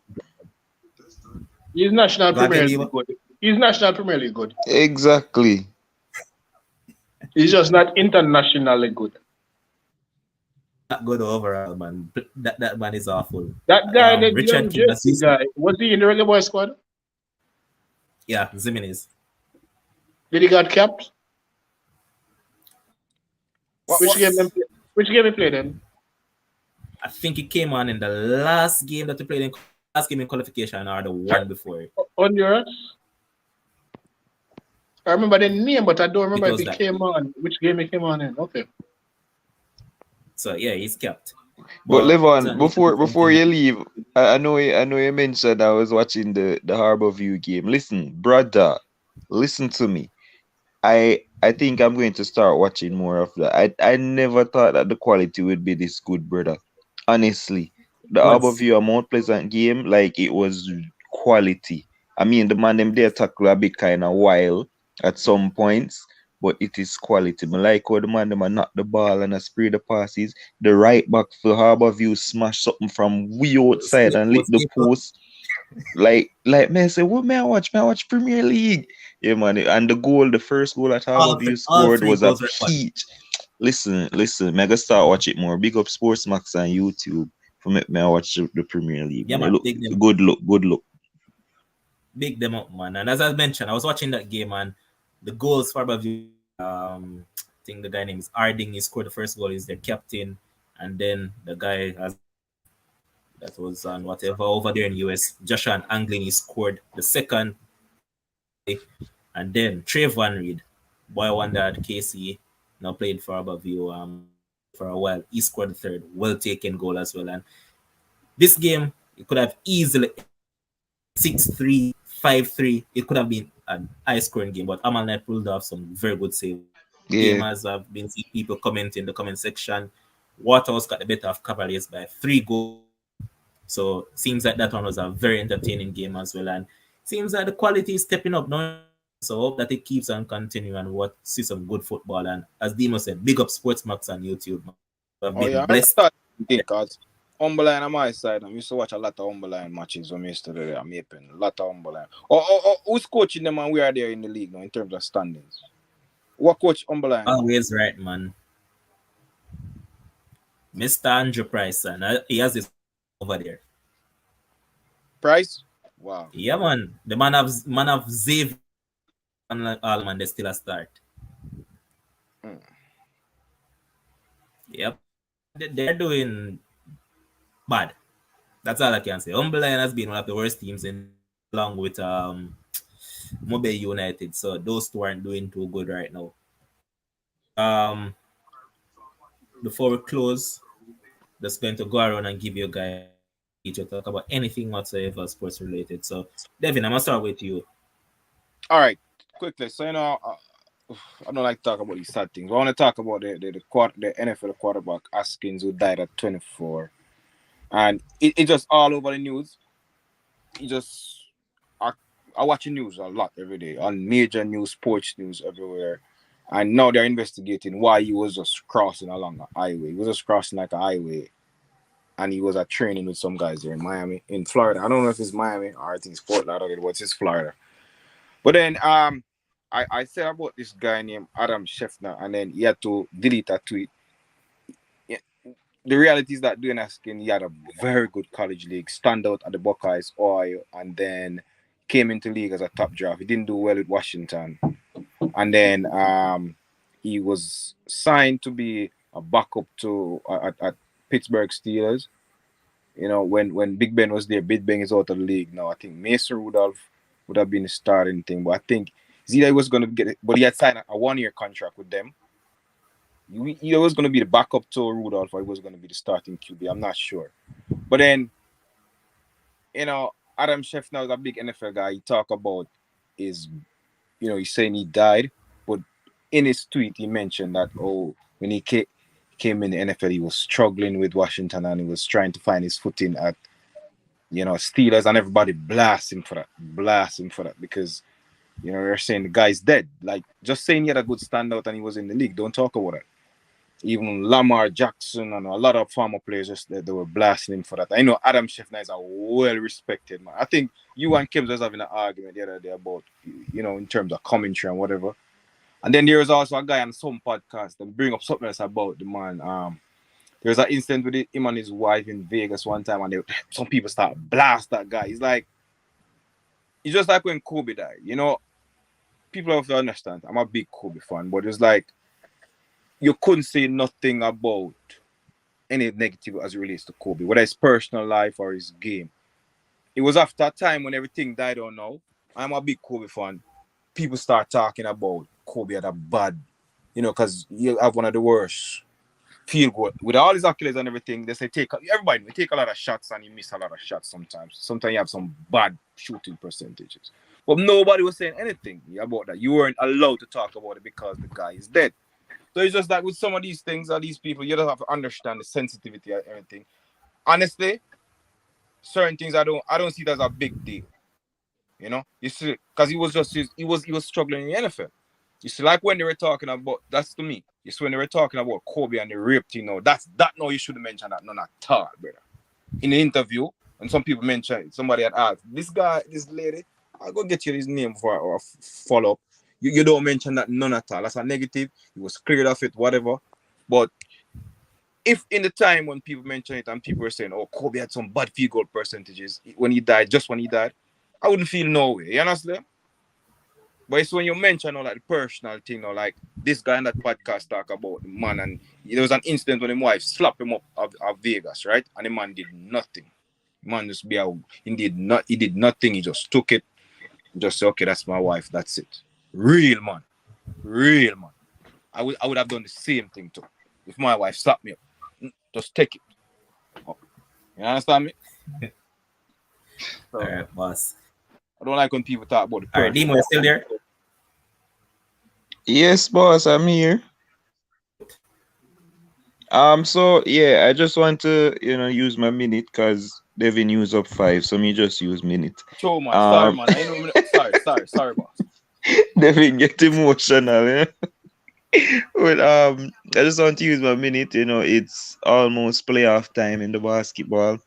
He's National Go Premier again, League Diva. good. He's National Premier League good. Exactly. He's just not internationally good. Not good overall, man. That man is awful. That guy, the Richard young King, that's Jesse guy, was he in the regular boy squad? yeah, Ziminiz. Did he got capped? Which game he played in? I think he came on in the last game that he played in last game in qualification or the one before it. Honduras? I remember the name, but I don't remember if he came on. Which game he came on in? Okay. So yeah, he's kept. But Levon, before you leave, I know you mentioned I was watching the Harborview game. Listen, brother, listen to me. I think I'm going to start watching more of that. I never thought that the quality would be this good, brother. Honestly, the Harborview and Mount Pleasant game, like it was quality. I mean, the man them there tackle a bit kind of wild, at some points, but it is quality. I like how the man them a knock the ball and a spray the passes. The right back for Harbourview smash something from way outside and lick the post. Like man say, what may I watch? May I watch Premier League? Yeah, man. And the first goal that Harbourview all scored three was a goals were quality. peach. Listen, mega start watch it more. Big up Sports Max on YouTube for me I watch the Premier League. Yeah, Man. man, Look, good look. big them up, man. And as I mentioned, I was watching that game, and the goals for Bavia, I think the guy name is Arding. He scored the first goal. He's their captain, and then the guy that was on whatever over there in US, Joshua Anglin, he scored the second, and then Trayvon Reed, boy wonder at KC, now played for Abbeville for a while. He scored the third, well taken goal as well. And this game, it could have easily 6-3, 5-3. It could have been an high scoring game, but Amal Knight pulled off some very good saves. Yeah. Gamers have been seeing people comment in the comment section. Waterhouse got the better of Cavaliers by 3 goals. So seems like that one was a very entertaining game as well. And seems like the quality is stepping up now. So hope that it keeps on continuing and what see some good football. And as Demo said, big up Sportsmax on YouTube. I've been blessed. Because Umberline on my side, I used to watch a lot of Umberline matches when I used to do that. I'm a lot of Umberline. Who's coaching them and we are there in the league now in terms of standings? What coach Umberline? Always right, man. Mr. Andrew Price, and he has his over there. Price? Wow. Yeah, man. The man of Xavier and all man, they still a start. Yep. They're doing bad. That's all I can say. Umberline has been one of the worst teams in along with Mobile United. So those two aren't doing too good right now. Before we close, just going to go around and give you guys to talk about anything whatsoever sports related. So Devin, I'm gonna start with you. All right, quickly. So I don't like to talk about these sad things. I want to talk about the NFL quarterback Haskins who died at 24, and it just all over the news. I watch the news a lot every day on major news, sports news everywhere, and now they're investigating why he was just crossing along a highway. He was just crossing like a highway, and he was at training with some guys there in Miami, in Florida. I don't know if it's Miami or I think it's Portland. I don't know, it's Florida. But then I said about this guy named Adam Scheffner, and then he had to delete a tweet. Yeah. The reality is that Dwayne Haskins, he had a very good college league, stand out at the Buckeyes, Ohio, and then came into league as a top draft. He didn't do well with Washington. And then he was signed to be a backup to at Pittsburgh Steelers. You know, when Big Ben was there, Big Ben is out of the league now. I think Mason Rudolph would have been the starting thing, but I think Zeta was going to get it, but he had signed a 1-year contract with them. He was going to be the backup to Rudolph, or he was going to be the starting QB. I'm not sure. But then, Adam Scheffner is a big NFL guy. He talk about he's saying he died, but in his tweet he mentioned that when he came in the NFL, he was struggling with Washington and he was trying to find his footing at Steelers, and everybody blast him for that because they're saying the guy's dead. Like, just saying he had a good standout and he was in the league, don't talk about it. Even Lamar Jackson and a lot of former players they were blasting him for that. I know Adam Scheffner is a well-respected man. I think you and Kim was having an argument the other day about, in terms of commentary and whatever. And then there was also a guy on some podcast that bring up something else about the man. There was an incident with him and his wife in Vegas one time, and some people start blast that guy. It's just like when Kobe died. People have to understand. I'm a big Kobe fan, but it's like you couldn't say nothing about any negative as it relates to Kobe, whether it's personal life or his game. It was after a time when everything died on now. I'm a big Kobe fan. People start talking about Kobe had a bad, because you have one of the worst field goal. With all his accolades and everything, they say everybody take a lot of shots and you miss a lot of shots sometimes. Sometimes you have some bad shooting percentages. But nobody was saying anything about that. You weren't allowed to talk about it because the guy is dead. So it's just like with some of these things, or these people, you don't have to understand the sensitivity of everything. Honestly, certain things I don't see it as a big deal. You know, you see, because he was struggling in the NFL. You see, like when they were talking about, that's to me. You see, when they were talking about Kobe and the rape, no, you shouldn't mention that none at all, brother. In the interview, when some people mentioned, somebody had asked, this guy, this lady, I'll go get you his name for or follow up. You don't mention that none at all. That's a negative. He was cleared of it, whatever. But if in the time when people mention it and people were saying, oh, Kobe had some bad field goal percentages when he died, just when he died, I wouldn't feel no way. You understand? But it's when you mention all like the personal thing, or like this guy in that podcast talk about the man, and there was an incident when his wife slapped him up of Vegas, right? And the man did nothing. The man just he did nothing, he just took it, just said, okay, that's my wife, that's it. Real man. Real man. I would have done the same thing too. If my wife slapped me up, just take it. Oh. You understand me? So, All right, boss. I don't like when people talk about the All right, person. Demo, you still there? Yes, boss, I'm here. So yeah, I just want to use my minute because Devin used up 5, so me just use minute. Sure, man. Sorry, man. I know. Sorry, boss. Devin get emotional, yeah. But I just want to use my minute. It's almost playoff time in the basketball.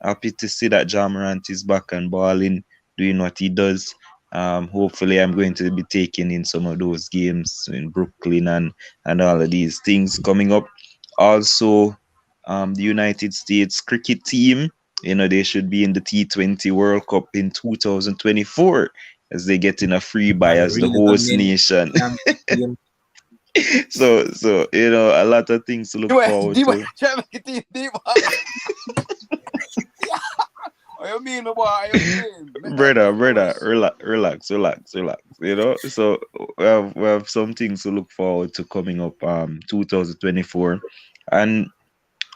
Happy to see that Ja Morant is back and balling, doing what he does. Hopefully, I'm going to be taking in some of those games in Brooklyn and all of these things coming up. Also, the United States cricket team, they should be in the T20 World Cup in 2024 as they get in a free buy as the host nation. So a lot of things to look forward to. What you mean, boy? Brother, relax. So we have some things to look forward to coming up 2024. And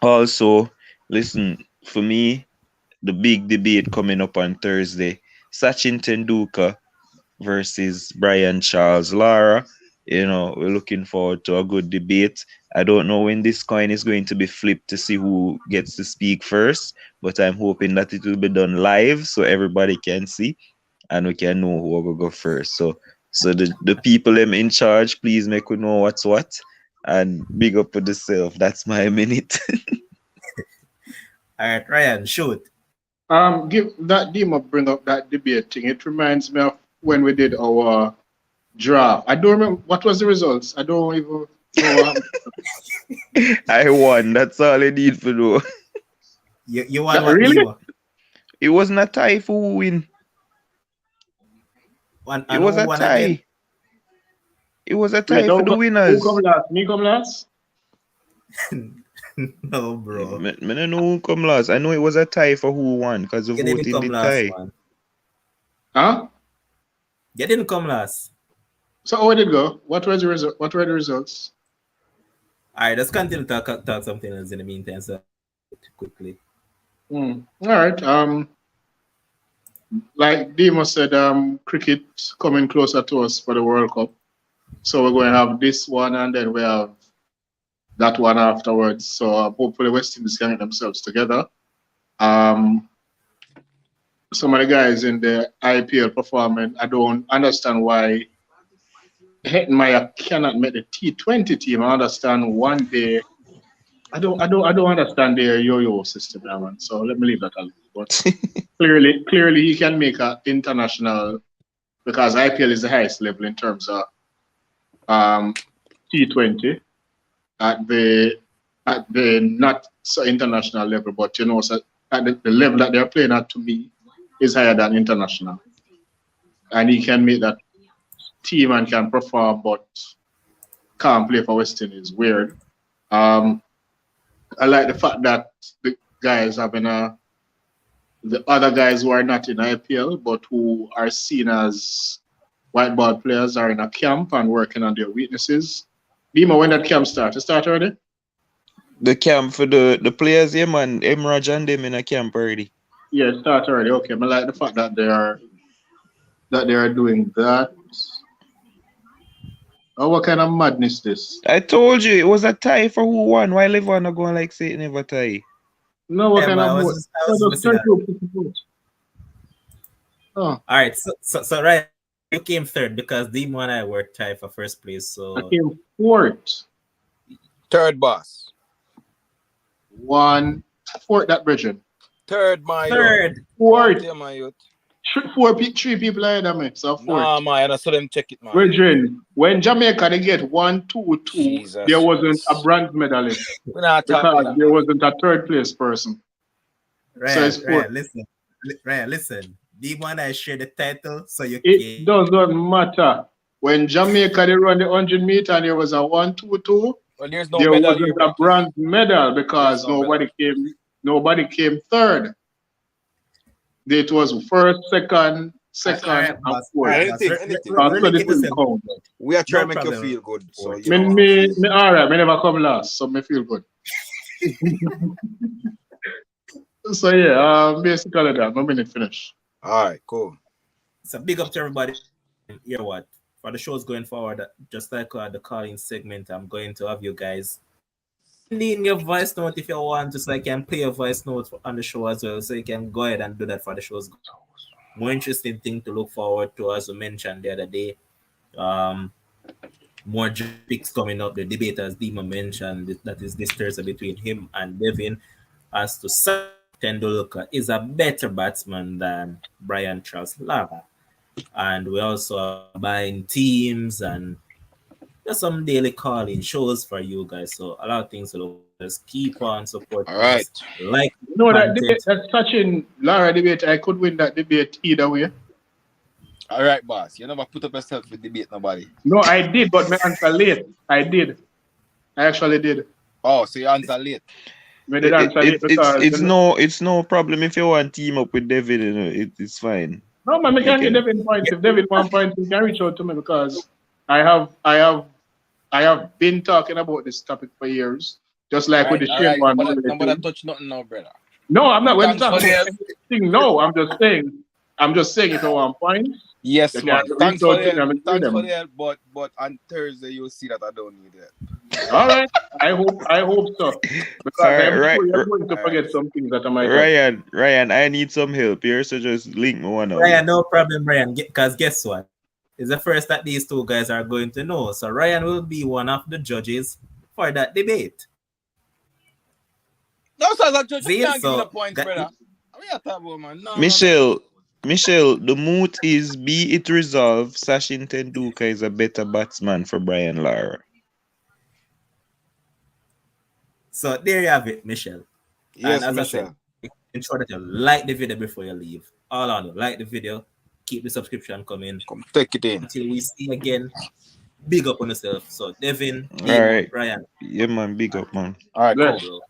also, listen, for me, the big debate coming up on Thursday, Sachin Tendulkar versus Brian Charles Lara. We're looking forward to a good debate. I don't know when this coin is going to be flipped to see who gets to speak first, but I'm hoping that it will be done live so everybody can see and we can know who will go first. So the people them in charge, please make we know what's what and big up with yourself. That's my minute. All right, Ryan, shoot. Give that Demo bring up that debate thing. It reminds me of when we did our draft. I don't remember what was the results. I don't even know. I won. That's all I need to know. You won what, really? Demo? It wasn't a tie for who win. It was a tie. Again? It was a tie for the winners. Who come last? Me come last? No, bro. I don't know who come last. I know it was a tie for who won because the voting did tie. Man. Huh? You didn't come last. So how did it go? What were the results? All right, let's continue to talk something else in the meantime. So quickly. All right. Like Demo said, cricket coming closer to us for the World Cup. So we're going to have this one and then we have that one afterwards. So hopefully West Indies can get themselves together. Some of the guys in the IPL performing, I don't understand why Hetmeyer cannot make the T20 team. I understand one day. I don't understand their yo-yo system, man. So let me leave that alone. But clearly he can make an international, because IPL is the highest level in terms of T20 at the not so international level, but so at the level that they're playing at, to me, is higher than international, and he can make that team and can perform, but can't play for West Indies. Weird. I like the fact that the guys having the other guys who are not in IPL but who are seen as white ball players are in a camp and working on their weaknesses. Dima, when that camp start? It start already? The camp for the players, yeah, man. Emraj and them in a camp already. Yeah, it start already. Okay, I like the fact that they are doing that. Oh, what kind of madness this? I told you it was a tie for who won. Why everyone are going like say it never tie? No, what kind of Oh, All right, so right, you came third because Demo and I were tied for first place. I So came fourth. Third, boss. Fourth that Bridget. Third, my youth. third. Fourth. Yeah, my youth. Three people ahead of me. So fourth. Nah, man, I saw them check it, man. Bridget, when Jamaica they get 1-2-2, Jesus there wasn't a Christ. bronze medalist We're not because talking about there that. wasn't a third place person. So it's fourth. Ryan, listen. Demo and I share the title, so you It can. doesn't matter. When Jamaica they run the 100 meter and there was a 1-2-2, Well, there's no there medal here, wasn't a bro. bronze medal because no medal. nobody came third. It was first, second, Alright, and boss. fourth. Anything. So Really this keep will yourself. count. We are trying No to make you problem. feel good. So, you Me know. all right. Me never come last, so me feel good. So yeah, basically that. 1 minute finish. All right, cool. So big up to everybody. Hear what? For the shows going forward, just like the calling segment, I'm going to have you guys send in your voice note if you want, just like I can play your voice note on the show as well. So you can go ahead and do that for the shows. More interesting thing to look forward to, as we mentioned the other day. More picks coming up. The debate, as Dima mentioned, that is this Thursday between him and Devin, as to Sachin Tendulkar is a better batsman than Brian Charles Lara. And we also are buying teams and just some daily calling shows for you guys. So a lot of things to look. Just keep on supporting All right. us. Like No, that content. debate, that Sachin Lara debate, I could win that debate either way. All right, boss. You never put up yourself with debate nobody. No, I did, but my answer late. I actually did. Oh, so you answer late. Me did answer late because It's no problem if you want team up with David. You know, it's fine. no man, we can get Devin points. If Devin 1 point, he can reach out to me because I have been talking about this topic for years. Just like with the Shane one. Nobody touch nothing now, brother. No, I'm not going to talk Thanks for about anything. No, I'm just saying if I want points. Yes, you man. can Thanks for reach out to me and Thanks them. for the help, but on Thursday you'll see that I don't need it. All right. I hope so. Because I'm sure you're going to forget some things that I might have. Ryan, I need some help here, so just link me one of Ryan, no problem, Ryan. Because guess what? It's the first that these two guys are going to know. So Ryan will be one of the judges for that debate. No, so that judge See, can't give me so the points, brother. I mean, talk about, man. No, Michelle, the mood is be it resolved. Sachin Tendulkar is a better batsman for Brian Lara. So there you have it, Michelle. Yes, and as Michelle. I said, ensure that you like the video before you leave. All on you, like the video, keep the subscription coming. Come take it in. Until we see again, big up on yourself. So Devin, All right, Ryan. yeah, man, big up, man. All right, Bless. cool.